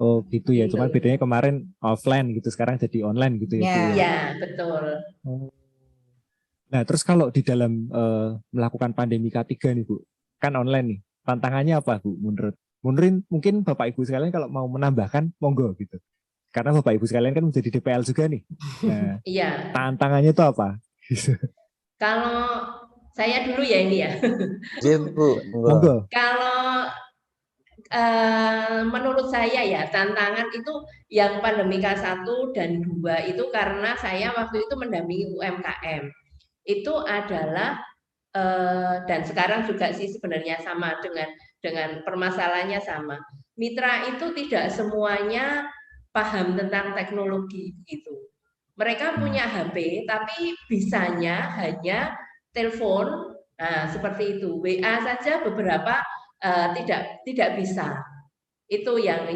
Speaker 1: Oh gitu ya, cuman bedanya kemarin offline gitu, sekarang jadi online gitu ya Bu ya.
Speaker 3: Iya, betul.
Speaker 1: Nah terus kalau di dalam melakukan pandemi K3 nih Bu, kan online nih, tantangannya apa Bu menurut mungkin Bapak Ibu sekalian kalau mau menambahkan monggo gitu. Karena Bapak Ibu sekalian kan menjadi DPL juga nih. Nah,
Speaker 3: iya.
Speaker 1: Tantangannya itu apa?
Speaker 3: Kalau saya dulu ya ini ya.
Speaker 1: Monggo.
Speaker 3: Kalau menurut saya ya tantangan itu yang pandemika 1 dan 2 itu karena saya waktu itu mendampingi UMKM. Itu adalah dan sekarang juga sih sebenarnya sama dengan permasalahannya sama. Mitra itu tidak semuanya paham tentang teknologi gitu. Mereka punya HP tapi bisanya hanya telepon, nah seperti itu. WA saja beberapa tidak bisa. Itu yang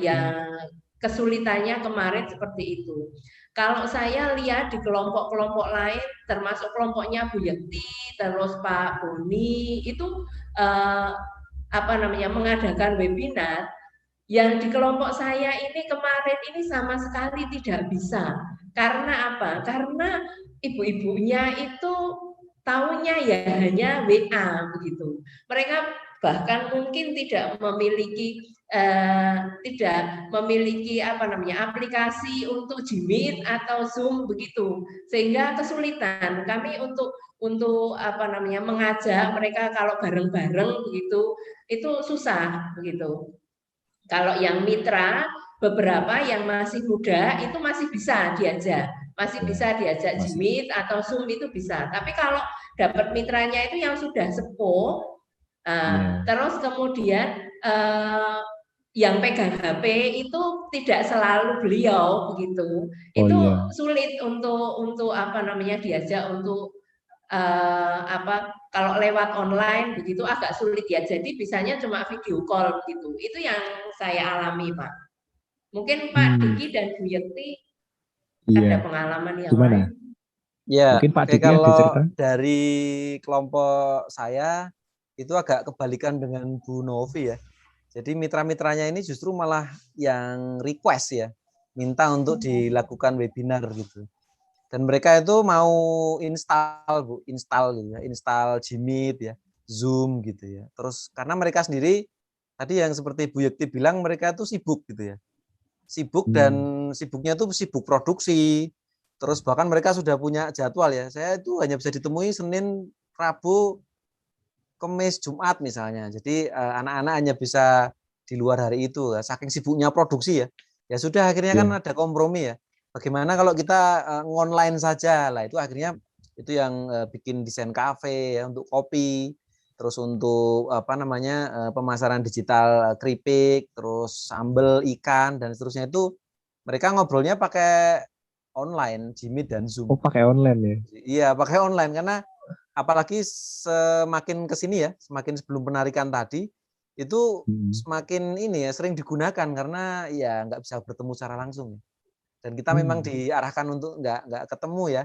Speaker 3: kesulitannya kemarin seperti itu. Kalau saya lihat di kelompok-kelompok lain, termasuk kelompoknya Bu Yekti, terus Pak Boni, itu mengadakan webinar. Yang di kelompok saya ini kemarin ini sama sekali tidak bisa. Karena apa? Karena ibu-ibunya itu tahunya ya hanya WA begitu. Mereka bahkan mungkin tidak memiliki aplikasi untuk Jimit atau Zoom begitu, sehingga kesulitan kami untuk mengajak mereka kalau bareng-bareng begitu itu susah begitu. Kalau yang mitra beberapa yang masih muda itu masih bisa diajak Jimit atau Zoom itu bisa. Tapi kalau dapat mitranya itu yang sudah sepuh, terus kemudian yang pegang HP itu tidak selalu beliau begitu. Itu sulit untuk diajak untuk kalau lewat online begitu agak sulit ya. Jadi bisanya cuma video call gitu. Itu yang saya alami, Pak. Mungkin Pak Diki dan Bu Yekti ada pengalaman yang lain.
Speaker 2: Ya,
Speaker 1: mungkin Pak Diki
Speaker 2: kalau
Speaker 1: ada cerita?
Speaker 2: dari kelompok saya itu agak kebalikan dengan Bu Novi ya. Jadi mitra-mitranya ini justru malah yang request ya, minta untuk dilakukan webinar gitu. Dan mereka itu mau install gitu ya, install Jmeet ya, Zoom gitu ya. Terus karena mereka sendiri tadi yang seperti Bu Yekti bilang, mereka itu sibuk gitu ya. Sibuk dan sibuknya itu sibuk produksi. Terus bahkan mereka sudah punya jadwal ya. Saya itu hanya bisa ditemui Senin, Rabu, Kamis, Jumat misalnya. Jadi anak-anak hanya bisa di luar hari itu. Saking sibuknya produksi ya. Ya sudah akhirnya kan ada kompromi ya. Bagaimana kalau kita online saja lah, itu akhirnya itu yang bikin desain kafe ya untuk kopi, terus untuk apa namanya pemasaran digital keripik, terus sambal ikan dan seterusnya itu mereka ngobrolnya pakai online, Jmeet dan Zoom.
Speaker 1: Oh, pakai online ya?
Speaker 2: Iya, pakai online karena apalagi semakin kesini ya, semakin sebelum penarikan tadi itu semakin ini ya sering digunakan karena ya nggak bisa bertemu secara langsung. Dan kita memang diarahkan untuk nggak ketemu ya,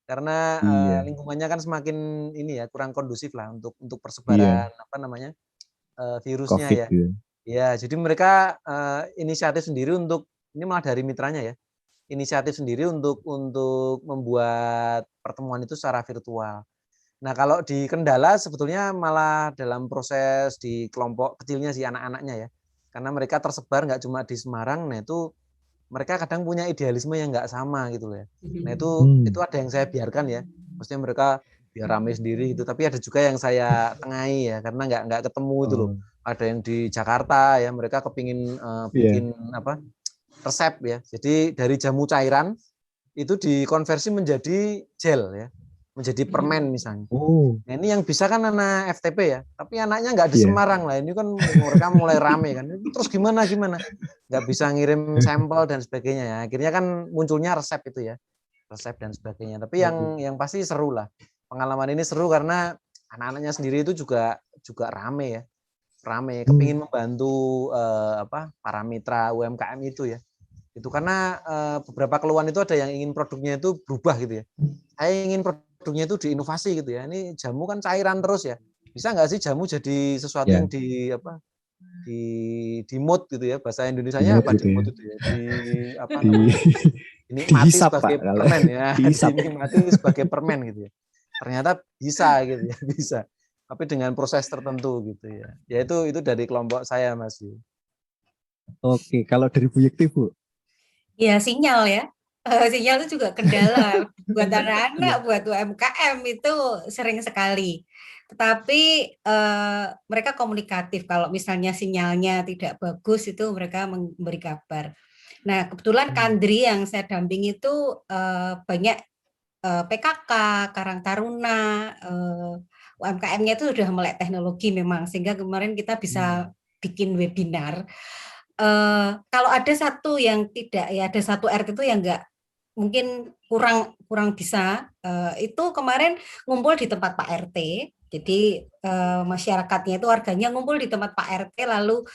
Speaker 2: karena lingkungannya kan semakin ini ya kurang kondusif lah untuk persebaran apa namanya virusnya
Speaker 1: COVID,
Speaker 2: ya. Ya, jadi mereka inisiatif sendiri untuk ini malah dari mitranya ya, inisiatif sendiri untuk membuat pertemuan itu secara virtual. Nah, kalau di Kendala sebetulnya malah dalam proses di kelompok kecilnya sih anak-anaknya ya, karena mereka tersebar nggak cuma di Semarang. Nah itu mereka kadang punya idealisme yang nggak sama gitu loh ya. Nah itu ada yang saya biarkan ya, maksudnya mereka biar rame sendiri gitu. Tapi ada juga yang saya tengahi ya, karena nggak ketemu itu loh. Ada yang di Jakarta ya, mereka kepingin bikin apa resep ya. Jadi dari jamu cairan itu dikonversi menjadi gel ya, menjadi permen misalnya. Nah ini yang bisa kan anak FTP ya, tapi anaknya nggak di Semarang lah. Ini kan mereka mulai rame kan. Terus gimana? Nggak bisa ngirim sampel dan sebagainya ya. Akhirnya kan munculnya resep itu ya, resep dan sebagainya. Tapi yang pasti seru lah. Pengalaman ini seru karena anak-anaknya sendiri itu juga rame ya, rame. Kepingin membantu para mitra UMKM itu ya. Itu karena beberapa keluhan itu ada yang ingin produknya itu berubah gitu ya. Saya ingin produknya itu diinovasi gitu ya. Ini jamu kan cairan terus ya. Bisa nggak sih jamu jadi sesuatu yang di mood gitu ya, bahasa Indonesianya apa di mood itu ya, di apa namanya, dinikmati sebagai permen ya, dinikmati sebagai permen gitu ya. Ternyata bisa gitu ya, bisa. Tapi dengan proses tertentu gitu ya. Ya itu dari kelompok saya Mas.
Speaker 1: Oke, kalau dari Bu Yekti Bu?
Speaker 4: Ya sinyal ya. Sinyal itu juga kendala buat anak-anak, buat UMKM itu sering sekali. Tetapi mereka komunikatif. Kalau misalnya sinyalnya tidak bagus itu mereka memberi kabar. Nah kebetulan Kandri yang saya dampingi itu banyak PKK, Karang Taruna, UMKM-nya itu sudah melek teknologi memang, sehingga kemarin kita bisa bikin webinar. Kalau ada satu yang tidak ya, ada satu RT itu yang enggak mungkin kurang bisa, itu kemarin ngumpul di tempat Pak RT. Jadi masyarakatnya itu warganya ngumpul di tempat Pak RT, lalu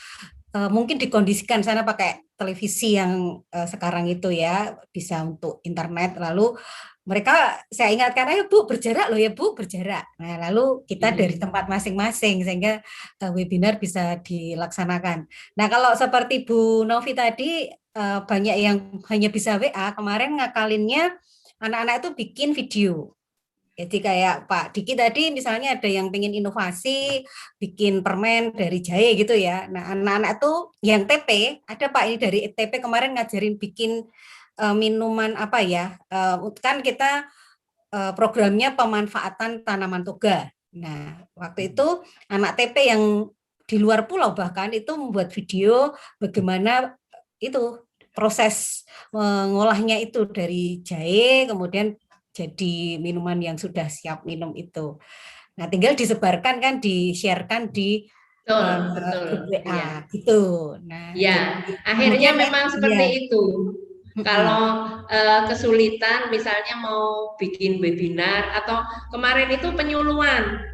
Speaker 4: mungkin dikondisikan sana pakai televisi yang sekarang itu ya, bisa untuk internet. Lalu mereka saya ingatkan, ayo Bu berjarak loh ya Bu, berjarak. Nah lalu kita dari tempat masing-masing sehingga webinar bisa dilaksanakan. Nah kalau seperti Bu Novi tadi banyak yang hanya bisa WA, kemarin ngakalinnya anak-anak itu bikin video. Jadi kayak Pak Diki tadi misalnya ada yang pengen inovasi, bikin permen dari jahe gitu ya. Nah anak-anak itu yang TP, ada Pak ini dari TP kemarin ngajarin bikin minuman apa ya, kan kita programnya pemanfaatan tanaman toga. Nah waktu itu anak TP yang di luar pulau bahkan itu membuat video bagaimana itu proses mengolahnya itu dari jahe kemudian jadi minuman yang sudah siap minum itu. Nah tinggal disebarkan kan, di-sharekan di grup WA gitu. Nah
Speaker 3: ya akhirnya memang seperti itu. Kalau kesulitan misalnya mau bikin webinar atau kemarin itu penyuluhan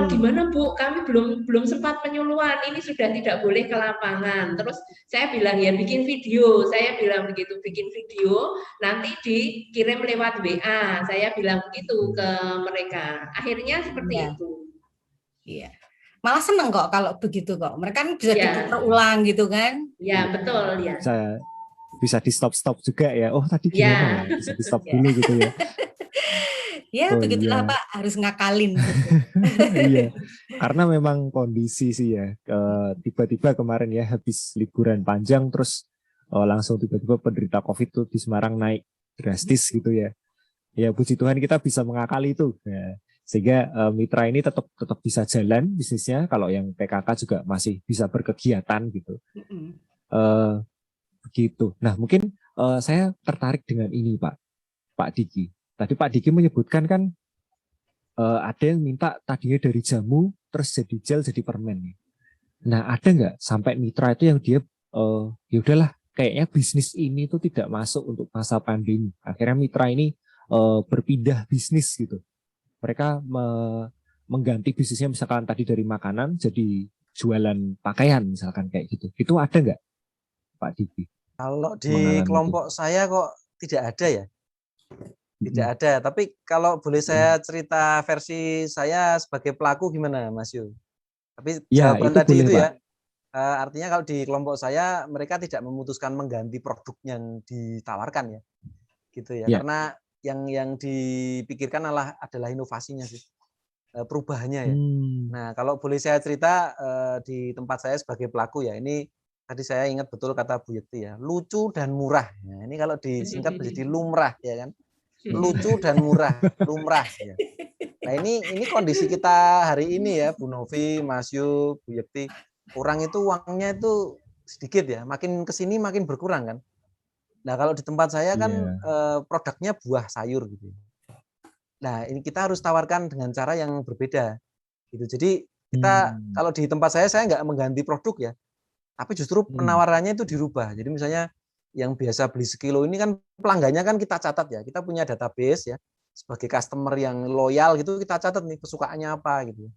Speaker 3: di mana Bu, kami belum sempat penyuluhan, ini sudah tidak boleh ke lapangan. Terus saya bilang ya bikin video, saya bilang begitu, bikin video nanti dikirim lewat WA, saya bilang begitu ke mereka. Akhirnya seperti itu.
Speaker 4: Iya. malah seneng kok kalau begitu kok. Mereka kan bisa
Speaker 3: Ya.
Speaker 4: diputar ulang gitu kan.
Speaker 3: Ya, betul ya.
Speaker 1: Bisa di stop juga ya. Oh tadi
Speaker 3: Ya.
Speaker 1: gimana ya? Bisa di stop
Speaker 4: Ya.
Speaker 1: dulu gitu ya.
Speaker 4: Ya
Speaker 1: Oh
Speaker 4: begitulah
Speaker 1: iya.
Speaker 4: Pak, harus ngakalin gitu.
Speaker 1: Iya. Karena memang kondisi sih ya. Tiba-tiba kemarin ya habis liburan panjang terus langsung tiba-tiba penderita COVID tuh di Semarang naik drastis gitu ya. Ya puji Tuhan kita bisa mengakali itu. Ya. Sehingga mitra ini tetap bisa jalan bisnisnya. Kalau yang PKK juga masih bisa berkegiatan gitu. Begitu. Nah mungkin saya tertarik dengan ini Pak Diki. Tadi Pak Diki menyebutkan kan ada yang minta tadinya dari jamu terus jadi gel jadi permen. Nah ada nggak sampai mitra itu yang dia ya udahlah kayaknya bisnis ini tuh tidak masuk untuk masa pandemi. Akhirnya mitra ini berpindah bisnis gitu. Mereka mengganti bisnisnya misalkan tadi dari makanan jadi jualan pakaian misalkan kayak gitu. Itu ada nggak Pak Diki?
Speaker 2: Kalau di kelompok saya kok tidak ada ya. Tidak ada. Tapi kalau boleh saya cerita versi saya sebagai pelaku gimana Mas Yu? Tapi
Speaker 1: ya,
Speaker 2: jawaban
Speaker 1: itu
Speaker 2: tadi
Speaker 1: boleh,
Speaker 2: itu
Speaker 1: Pak.
Speaker 2: ya. Artinya kalau di kelompok saya mereka tidak memutuskan mengganti produk yang ditawarkan ya. Gitu ya. Karena yang dipikirkan adalah inovasinya sih. Perubahannya ya. Nah, kalau boleh saya cerita di tempat saya sebagai pelaku ya, ini tadi saya ingat betul kata Bu Yekti ya, lucu dan murah. Nah, ini kalau disingkat menjadi lumrah ya kan. Lucu dan murah, lumrah ya. Nah, ini kondisi kita hari ini ya, Bu Novi, Mas Yu, Bu Yekti. Orang itu uangnya itu sedikit ya, makin kesini makin berkurang kan. Nah, kalau di tempat saya kan produknya buah sayur gitu. Nah, ini kita harus tawarkan dengan cara yang berbeda. Gitu. Jadi kita kalau di tempat saya nggak mengganti produk ya, tapi justru penawarannya itu dirubah. Jadi misalnya yang biasa beli sekilo ini kan pelanggannya kan kita catat ya, kita punya database ya, sebagai customer yang loyal gitu kita catat nih kesukaannya apa gitu.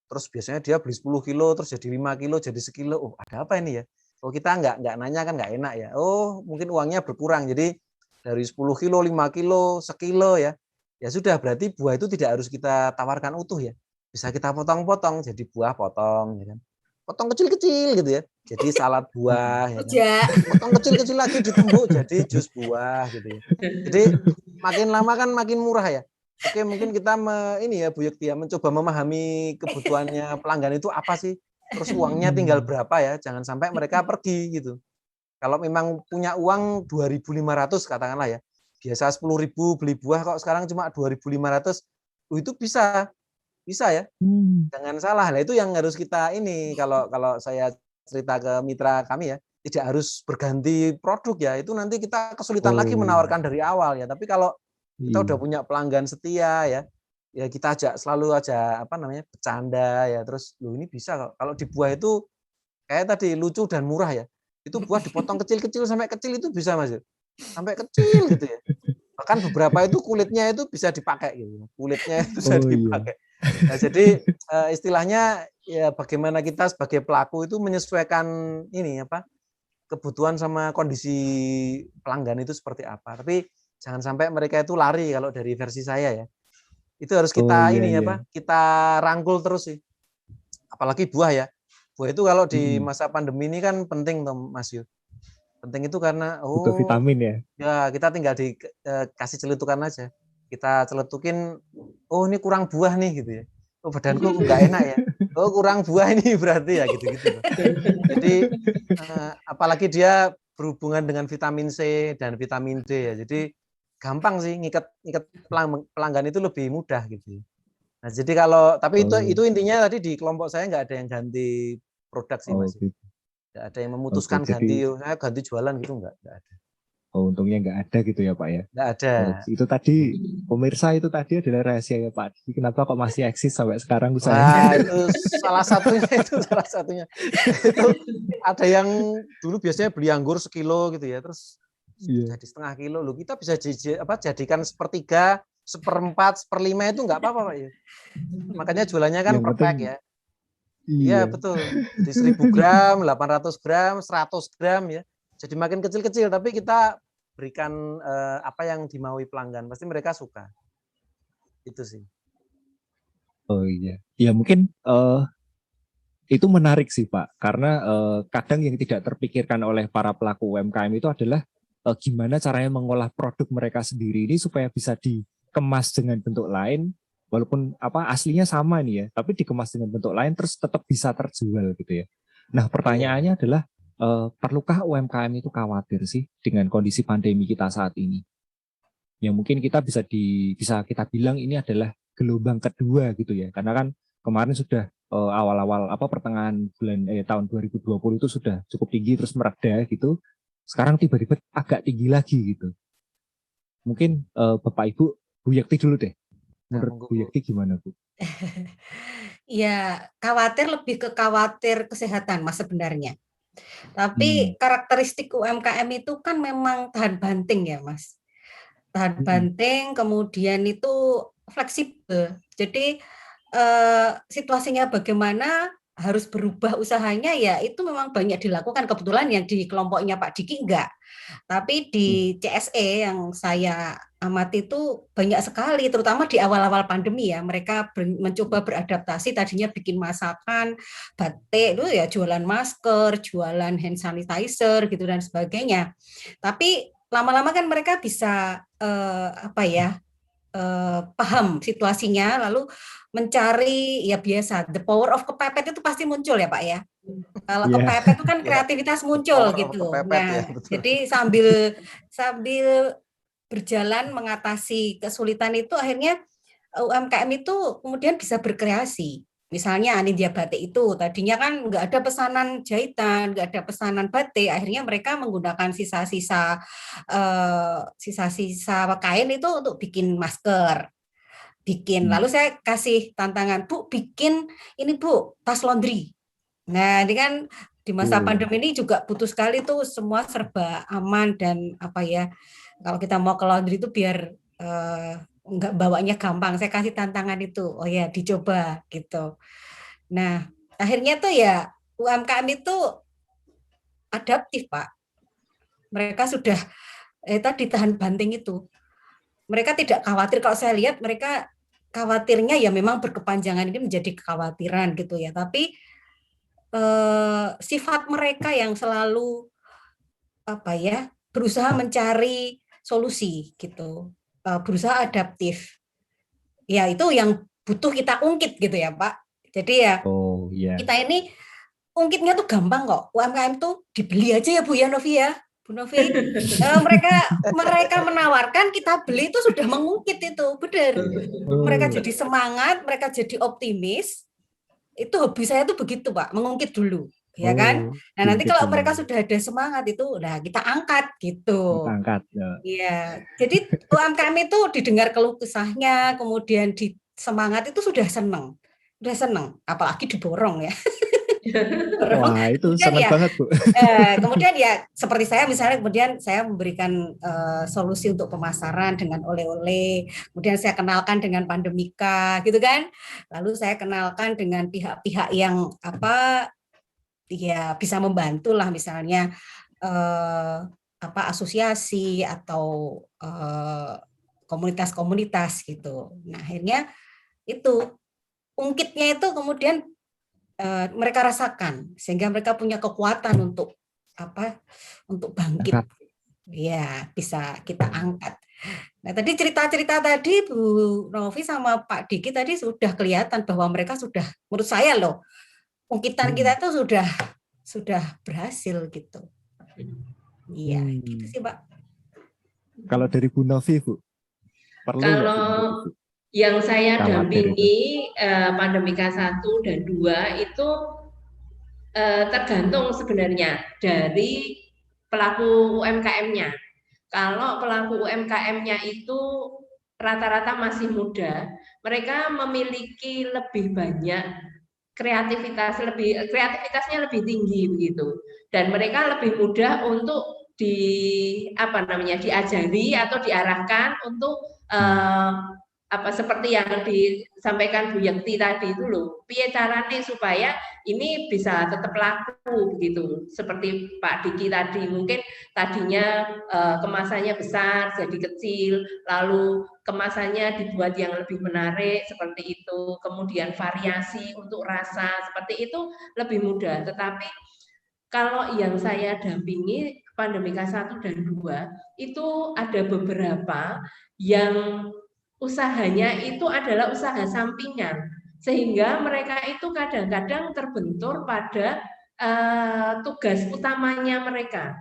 Speaker 2: Terus biasanya dia beli 10 kilo, terus jadi 5 kilo, jadi sekilo. Oh ada apa ini ya? Kalau kita nggak nanya kan nggak enak ya. Oh mungkin uangnya berkurang. Jadi dari 10 kilo, 5 kilo, sekilo ya. Ya sudah berarti buah itu tidak harus kita tawarkan utuh ya. Bisa kita potong-potong jadi buah potong ya kan. Potong kecil-kecil gitu ya. Jadi salad buah ya kan. Potong kecil-kecil lagi ditumbuk jadi jus buah gitu ya. Jadi makin lama kan makin murah ya. Oke, mungkin kita ini ya Bu Yekti ya, mencoba memahami kebutuhannya pelanggan itu apa sih. Terus uangnya tinggal berapa ya. Jangan sampai mereka pergi gitu. Kalau memang punya uang 2.500 katakanlah ya. Biasa 10.000 beli buah kok sekarang cuma 2.500. Itu bisa ya. Jangan salah. Nah, itu yang harus kita ini kalau saya cerita ke mitra kami ya, tidak harus berganti produk ya. Itu nanti kita kesulitan lagi menawarkan dari awal ya. Tapi kalau kita udah punya pelanggan setia ya, ya kita selalu aja bercanda ya. Terus ini bisa kalau di buah itu kayak tadi lucu dan murah ya. Itu buah dipotong kecil-kecil sampai kecil itu bisa Mas. Sampai kecil gitu ya. Bahkan beberapa itu kulitnya itu bisa dipakai gitu. Kulitnya itu bisa dipakai. Nah, jadi istilahnya ya bagaimana kita sebagai pelaku itu menyesuaikan ini kebutuhan sama kondisi pelanggan itu seperti apa. Tapi jangan sampai mereka itu lari kalau dari versi saya ya. Itu harus kita kita rangkul terus sih. Apalagi buah ya. Buah itu kalau di masa pandemi ini kan penting toh Mas Yu. Penting itu karena
Speaker 1: butuh vitamin ya.
Speaker 2: Ya, kita tinggal dikasih celetukan aja. Kita celetukin, oh ini kurang buah nih gitu ya. Oh badanku nggak enak ya. Oh kurang buah ini berarti ya gitu-gitu. Jadi apalagi dia berhubungan dengan vitamin C dan vitamin D ya. Jadi gampang sih ngikat pelanggan itu lebih mudah gitu. Nah jadi tapi itu intinya tadi di kelompok saya nggak ada yang ganti produk sih Mas. Nggak ada yang memutuskan saya ganti jualan gitu nggak ada.
Speaker 1: Oh, untungnya nggak ada gitu ya Pak ya?
Speaker 2: Nggak ada.
Speaker 1: Itu tadi, pemirsa itu tadi adalah rahasia ya Pak. Kenapa kok masih eksis sampai sekarang
Speaker 2: usaha? Wah, itu salah satunya. Itu ada yang dulu biasanya beli anggur sekilo gitu ya, terus jadi setengah kilo. Loh, kita bisa jadikan sepertiga, seperempat, seperlima itu nggak apa-apa Pak ya. Makanya jualannya kan per pack ya. Iya betul. Jadi 1.000 gram, 800 gram, 100 gram ya. Jadi makin kecil-kecil, tapi kita berikan apa yang dimaui pelanggan. Pasti mereka suka. Itu sih.
Speaker 1: Oh iya. Ya mungkin Itu menarik sih Pak, karena kadang yang tidak terpikirkan oleh para pelaku UMKM itu adalah gimana caranya mengolah produk mereka sendiri ini supaya bisa dikemas dengan bentuk lain, walaupun aslinya sama nih ya, tapi dikemas dengan bentuk lain terus tetap bisa terjual gitu ya. Nah pertanyaannya adalah perlukah UMKM itu khawatir sih dengan kondisi pandemi kita saat ini? Yang mungkin kita bisa kita bilang ini adalah gelombang kedua gitu ya, karena kan kemarin sudah awal-awal pertengahan bulan tahun 2020 itu sudah cukup tinggi terus mereda gitu. Sekarang tiba-tiba agak tinggi lagi gitu. Mungkin Bapak Ibu, Bu Yekti dulu deh. Menurut Bu Yekti gimana Bu?
Speaker 4: Ya, lebih ke khawatir kesehatan Mas sebenarnya. Tapi karakteristik UMKM itu kan memang tahan banting ya Mas. Tahan banting, kemudian itu fleksibel. Jadi situasinya bagaimana harus berubah usahanya ya itu memang banyak dilakukan. Kebetulan yang di kelompoknya Pak Diki enggak. Tapi di CSE yang saya amati itu banyak sekali, terutama di awal-awal pandemi ya. Mereka mencoba beradaptasi, tadinya bikin masakan, batik, itu ya jualan masker, jualan hand sanitizer gitu dan sebagainya. Tapi lama-lama kan mereka bisa paham situasinya, lalu mencari ya biasa the power of kepepet itu pasti muncul ya Pak ya. Kalau kepepet itu kan kreativitas muncul gitu. Nah, jadi sambil berjalan mengatasi kesulitan itu akhirnya UMKM itu kemudian bisa berkreasi. Misalnya Anindya Batik itu tadinya kan nggak ada pesanan jahitan, nggak ada pesanan batik, akhirnya mereka menggunakan sisa-sisa kain itu untuk bikin masker. Lalu saya kasih tantangan, Bu, bikin ini Bu, tas laundry. Nah, ini kan di masa pandemi ini juga butuh sekali tuh semua serba aman dan kalau kita mau ke laundry itu biar nggak bawanya gampang. Saya kasih tantangan itu, oh ya dicoba gitu. Nah, akhirnya tuh ya UMKM itu adaptif Pak. Mereka sudah tadi tahan banting itu. Mereka tidak khawatir, kalau saya lihat mereka khawatirnya ya memang berkepanjangan ini menjadi kekhawatiran gitu ya. Tapi sifat mereka yang selalu berusaha mencari solusi gitu, berusaha adaptif. Ya itu yang butuh kita ungkit gitu ya Pak. Jadi ya kita ini ungkitnya tuh gampang kok. UMKM tuh dibeli aja ya Bu ya Novi ya. Bu Novi, mereka menawarkan, kita beli itu sudah mengungkit itu, benar. Mereka jadi semangat, mereka jadi optimis. Itu hobi saya tuh begitu Pak, mengungkit dulu, ya kan. Nah nanti kalau mereka sudah ada semangat itu, nah kita angkat gitu.
Speaker 1: Kita angkat.
Speaker 4: Ya, jadi UMKM itu didengar keluh kesahnya, kemudian di semangat itu sudah senang, apalagi diborong ya.
Speaker 1: Wah itu senang banget Bu.
Speaker 4: Kemudian ya seperti saya misalnya, kemudian saya memberikan solusi untuk pemasaran dengan oleh-oleh, kemudian saya kenalkan dengan Pandemika gitu kan, lalu saya kenalkan dengan pihak-pihak yang ya bisa membantu lah, misalnya asosiasi atau komunitas-komunitas gitu. Nah akhirnya itu ungkitnya itu kemudian mereka rasakan, sehingga mereka punya kekuatan untuk untuk bangkit. Ya, bisa kita angkat. Nah, tadi cerita-cerita tadi Bu Novi sama Pak Diki tadi sudah kelihatan bahwa mereka sudah, menurut saya loh, ungkitan kita itu sudah berhasil gitu. Iya, gitu sih Pak.
Speaker 1: Kalau dari Bu Novi Bu, perlu
Speaker 3: kalau yang saya dampingi Pandemika 1 dan 2 itu tergantung sebenarnya dari pelaku UMKM-nya. Kalau pelaku UMKM-nya itu rata-rata masih muda, mereka memiliki lebih banyak kreativitasnya lebih tinggi begitu, dan mereka lebih mudah untuk diajari atau diarahkan untuk seperti yang disampaikan Bu Yekti tadi itu loh, piye carane supaya ini bisa tetap laku begitu. Seperti Pak Diki tadi, mungkin tadinya kemasannya besar jadi kecil, lalu kemasannya dibuat yang lebih menarik seperti itu, kemudian variasi untuk rasa seperti itu lebih mudah. Tetapi kalau yang saya dampingi Pandemika 1 dan 2 itu ada beberapa yang usahanya itu adalah usaha sampingan, sehingga mereka itu kadang-kadang terbentur pada tugas utamanya mereka.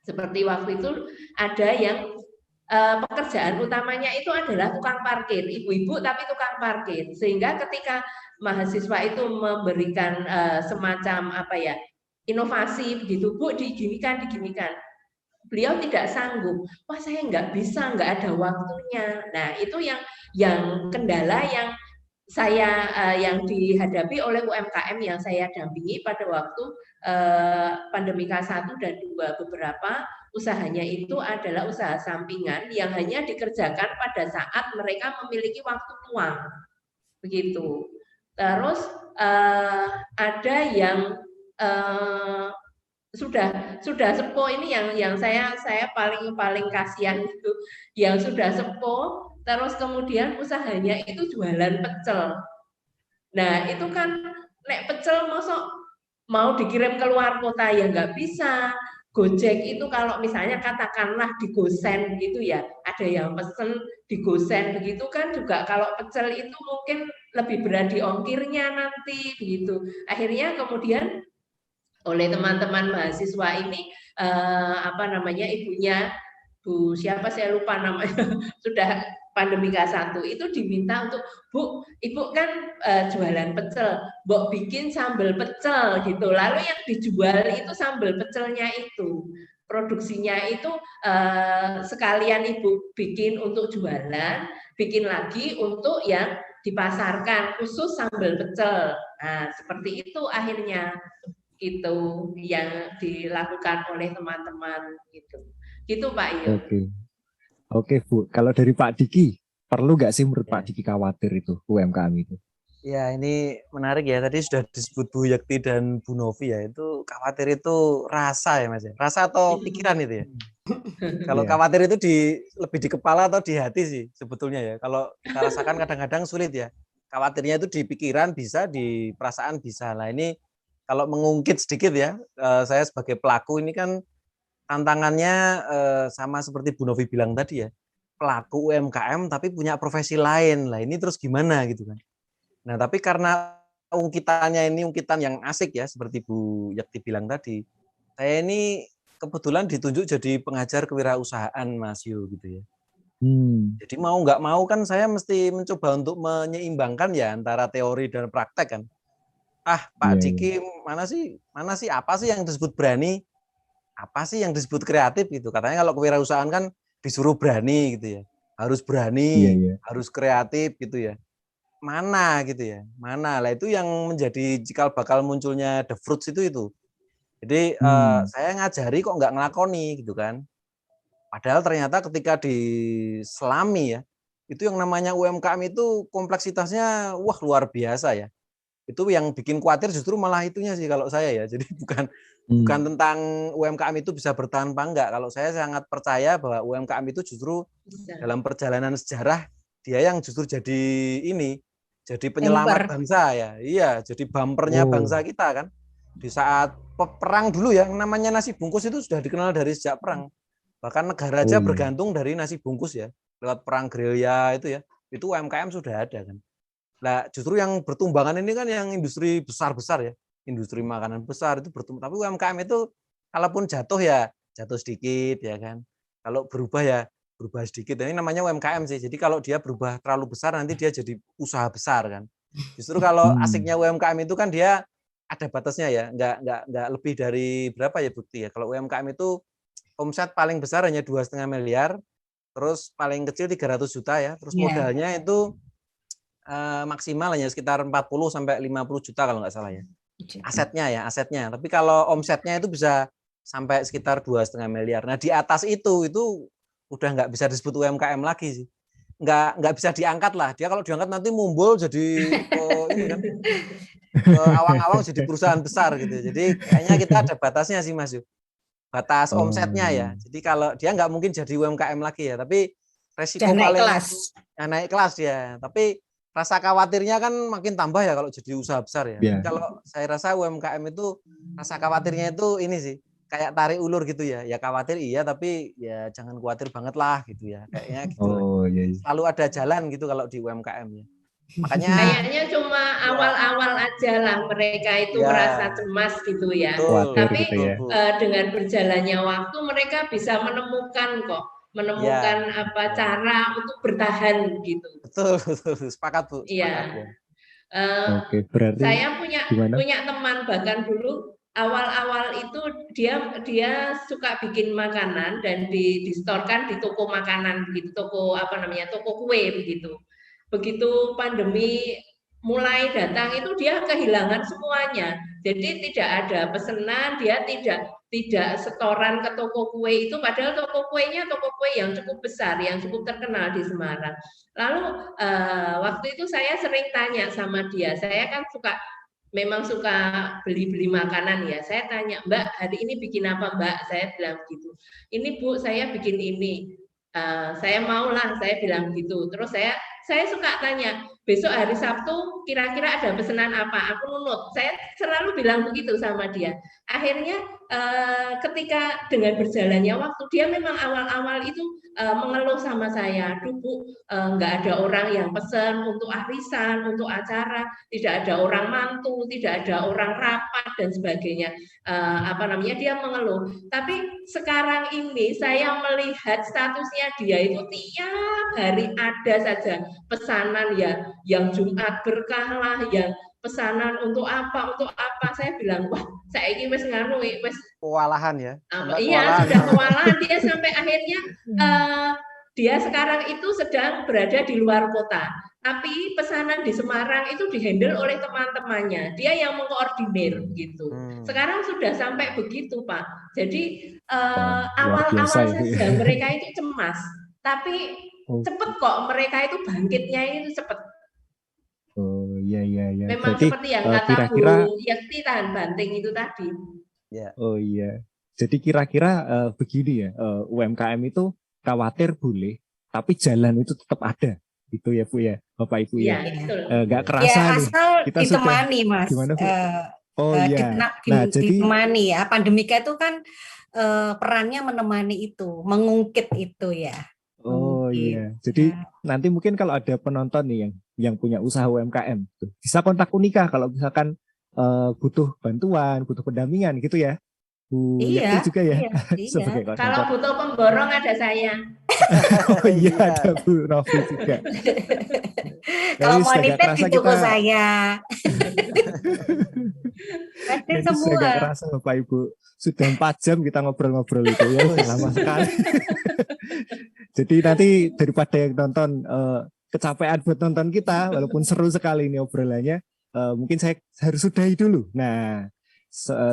Speaker 3: Seperti waktu itu ada yang pekerjaan utamanya itu adalah tukang parkir, ibu-ibu tapi tukang parkir, sehingga ketika mahasiswa itu memberikan semacam inovasi begitu, Bu, diginikan, beliau tidak sanggup. Wah, saya nggak bisa, nggak ada waktunya. Nah, itu yang kendala yang saya yang dihadapi oleh UMKM yang saya dampingi pada waktu Pandemika 1 dan 2. Beberapa usahanya itu adalah usaha sampingan yang hanya dikerjakan pada saat mereka memiliki waktu luang. Begitu. Terus ada yang sudah sepuh, ini yang saya paling kasihan itu, yang sudah sepuh terus kemudian usahanya itu jualan pecel. Nah, itu kan nek pecel masuk mau dikirim ke luar kota ya nggak bisa. Gojek itu kalau misalnya katakanlah digosen gitu ya, ada yang pesen digosen begitu kan juga, kalau pecel itu mungkin lebih berat di ongkirnya nanti begitu. Akhirnya kemudian oleh teman-teman mahasiswa ini ibunya Bu siapa saya lupa namanya sudah Pandemika 1 itu diminta untuk, Bu, Ibu kan jualan pecel, Mbok bikin sambal pecel gitu. Lalu yang dijual itu sambal pecelnya itu, produksinya itu sekalian Ibu bikin untuk jualan, bikin lagi untuk yang dipasarkan khusus sambal pecel. Nah, seperti itu akhirnya gitu yang dilakukan oleh teman-teman gitu. Gitu Pak Iyo.
Speaker 1: Oke Bu, kalau dari Pak Diki, perlu nggak sih menurut Pak Diki khawatir itu UMKM itu?
Speaker 2: Ya, ini menarik ya, tadi sudah disebut Bu Yekti dan Bu Novi ya, itu khawatir itu rasa ya Mas ya, rasa atau pikiran itu ya. Kalau khawatir itu lebih di kepala atau di hati sih sebetulnya ya. Kalau kita rasakan kadang-kadang sulit ya. Khawatirnya itu di pikiran bisa, di perasaan bisa. Nah ini kalau mengungkit sedikit ya, saya sebagai pelaku ini kan tantangannya sama seperti Bu Novi bilang tadi ya, pelaku UMKM tapi punya profesi lain. Lah ini terus gimana gitu kan. Nah tapi karena ungkitannya ini ungkitan yang asik ya, seperti Bu Yekti bilang tadi, saya ini kebetulan ditunjuk jadi pengajar kewirausahaan Mas Yu gitu ya. Jadi mau nggak mau kan saya mesti mencoba untuk menyeimbangkan ya antara teori dan praktek kan. Pak Diki mana sih apa sih yang disebut berani? Apa sih yang disebut kreatif gitu. Katanya kalau kewirausahaan kan disuruh berani gitu ya. Harus berani, harus kreatif gitu ya. Mana gitu ya. Mana lah itu yang menjadi cikal bakal munculnya The Fruits itu. Jadi saya ngajari kok nggak ngelakoni gitu kan. Padahal ternyata ketika diselami ya, itu yang namanya UMKM itu kompleksitasnya wah luar biasa ya. Itu yang bikin khawatir justru malah itunya sih kalau saya ya. Jadi bukan tentang UMKM itu bisa bertahan apa enggak. Kalau saya sangat percaya bahwa UMKM itu justru dalam perjalanan sejarah dia yang justru jadi penyelamat bangsa ya. Iya, jadi bumpernya bangsa kita kan. Di saat perang dulu ya, namanya nasi bungkus itu sudah dikenal dari sejak perang. Bahkan negara aja bergantung dari nasi bungkus ya. Lewat perang gerilya itu ya. Itu UMKM sudah ada kan. Nah, justru yang bertumbangan ini kan yang industri besar-besar ya. Industri makanan besar itu bertumbuh. Tapi UMKM itu kalaupun jatuh ya jatuh sedikit ya kan. Kalau berubah ya berubah sedikit. Ini namanya UMKM sih. Jadi kalau dia berubah terlalu besar nanti dia jadi usaha besar kan. Justru kalau asiknya UMKM itu kan dia ada batasnya ya. Enggak lebih dari berapa ya Bukti ya. Kalau UMKM itu omset paling besar hanya 2,5 miliar. Terus paling kecil 300 juta ya. Terus modalnya itu maksimal hanya sekitar 40 sampai 50 juta kalau nggak salah ya. Asetnya. Tapi kalau omsetnya itu bisa sampai sekitar 2,5 miliar. Nah, di atas itu udah nggak bisa disebut UMKM lagi sih. nggak bisa diangkat lah. Dia kalau diangkat nanti mumbul jadi ini kan awang-awang jadi perusahaan besar gitu. Jadi kayaknya kita ada batasnya sih Mas. Batas omsetnya ya. Jadi kalau dia nggak mungkin jadi UMKM lagi ya. Tapi resiko
Speaker 4: naik
Speaker 2: paling
Speaker 4: kelas.
Speaker 2: Naik kelas ya. Tapi rasa khawatirnya kan makin tambah ya kalau jadi usaha besar ya.
Speaker 1: Yeah.
Speaker 2: Kalau saya rasa UMKM itu rasa khawatirnya itu ini sih. Kayak tarik ulur gitu ya. Ya khawatir iya tapi ya jangan khawatir banget lah gitu ya. Kayaknya gitu.
Speaker 1: Iya.
Speaker 2: Selalu ada jalan gitu kalau di UMKM ya. Makanya
Speaker 3: kayaknya cuma awal-awal aja lah mereka itu
Speaker 2: Ya.
Speaker 3: merasa cemas gitu ya.
Speaker 2: betul,
Speaker 3: Tapi
Speaker 1: gitu ya.
Speaker 3: dengan berjalannya waktu mereka bisa menemukan cara untuk bertahan gitu.
Speaker 2: betul, sepakat Bu.
Speaker 3: Iya.
Speaker 2: Sepakat, ya.
Speaker 1: Oke, berarti
Speaker 3: Saya punya
Speaker 1: gimana?
Speaker 3: teman bahkan dulu awal-awal itu dia suka bikin makanan dan distorkan di toko makanan begitu, toko kue begitu. Begitu pandemi mulai datang itu dia kehilangan semuanya. Jadi tidak ada pesanan, dia tidak setoran ke toko kue itu, padahal toko kue yang cukup besar, yang cukup terkenal di Semarang. Lalu waktu itu saya sering tanya sama dia, saya kan memang suka beli-beli makanan ya. Saya tanya, Mbak, hari ini bikin apa Mbak? Saya bilang gitu. Ini Bu, saya bikin ini. Saya maulah, saya bilang gitu. Terus saya suka tanya, besok hari Sabtu kira-kira ada pesanan apa? Aku nunut. Saya selalu bilang begitu sama dia. Akhirnya ketika dengan berjalannya waktu, dia memang awal-awal itu mengeluh sama saya, "Duh Bu, nggak ada orang yang pesan untuk arisan, untuk acara, tidak ada orang mantu, tidak ada orang rapat dan sebagainya." Dia mengeluh. Tapi sekarang ini saya melihat statusnya dia itu tiap hari ada saja pesanan ya, yang Jumat berkah lah, yang pesanan untuk apa. Saya bilang, wah, saya ini wis
Speaker 2: Kewalahan ya.
Speaker 3: Iya, sudah kewalahan dia sampai akhirnya dia sekarang itu sedang berada di luar kota. Tapi pesanan di Semarang itu dihandle oleh teman-temannya. Dia yang mengkoordinir gitu. Sekarang sudah sampai begitu, Pak. Jadi awal-awal saja mereka itu cemas. Tapi cepet kok mereka itu bangkitnya itu cepet.
Speaker 1: Oh iya.
Speaker 3: Memang
Speaker 1: berarti,
Speaker 3: seperti yang kata Bu Yekti tahan banting itu tadi.
Speaker 2: Ya.
Speaker 1: Oh iya. Jadi kira-kira begini ya, UMKM itu khawatir boleh, tapi jalan itu tetap ada, gitu ya Bu ya, Bapak Ibu ya. Nggak kerasa
Speaker 4: ya,
Speaker 1: nih.
Speaker 4: Asal
Speaker 1: Kita
Speaker 4: ditemani
Speaker 1: sudah,
Speaker 4: Mas.
Speaker 1: Gimana Bu? Iya.
Speaker 4: Ditemani ya. Pandemika itu kan perannya menemani itu, mengungkit itu ya.
Speaker 1: Oh iya. Jadi nanti mungkin kalau ada penonton nih yang punya usaha UMKM, bisa kontak Unika kalau misalkan butuh bantuan, butuh pendampingan gitu ya. Bu Yekti juga ya.
Speaker 4: Iya.
Speaker 3: Kalau butuh pemborong ada saya.
Speaker 1: Oh iya, ada Bu Novi juga.
Speaker 4: Kalau mau nitip di toko saya.
Speaker 1: Ada semua. Saya gak kerasa Bapak Ibu. Sudah 4 jam kita ngobrol-ngobrol itu ya. Lama sekali. Jadi nanti daripada yang nonton kecapean buat nonton kita, walaupun seru sekali ini obrolannya, mungkin saya harus sudahi dulu. Nah,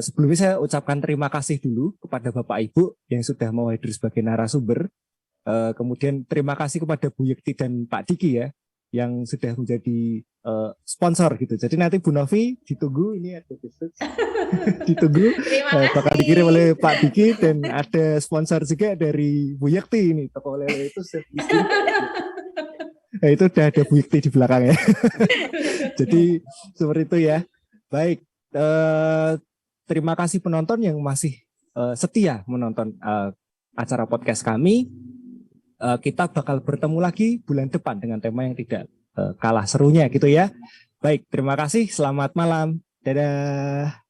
Speaker 1: sebelumnya saya ucapkan terima kasih dulu kepada Bapak Ibu yang sudah mau hadir sebagai narasumber. Kemudian terima kasih kepada Bu Yekti dan Pak Diki ya, yang sudah menjadi sponsor gitu. Jadi nanti Bu Novi ditunggu, ini ada besok. Ditunggu bakal dikirim oleh Pak Diki, dan ada sponsor juga dari Bu Yekti ini, toko lele itu. Nah, itu udah ada Bu Yekti di belakang ya. Jadi seperti itu ya. Baik, terima kasih penonton yang masih setia menonton acara podcast kami. Kita bakal bertemu lagi bulan depan dengan tema yang tidak kalah serunya gitu ya. Baik, terima kasih. Selamat malam. Dadah.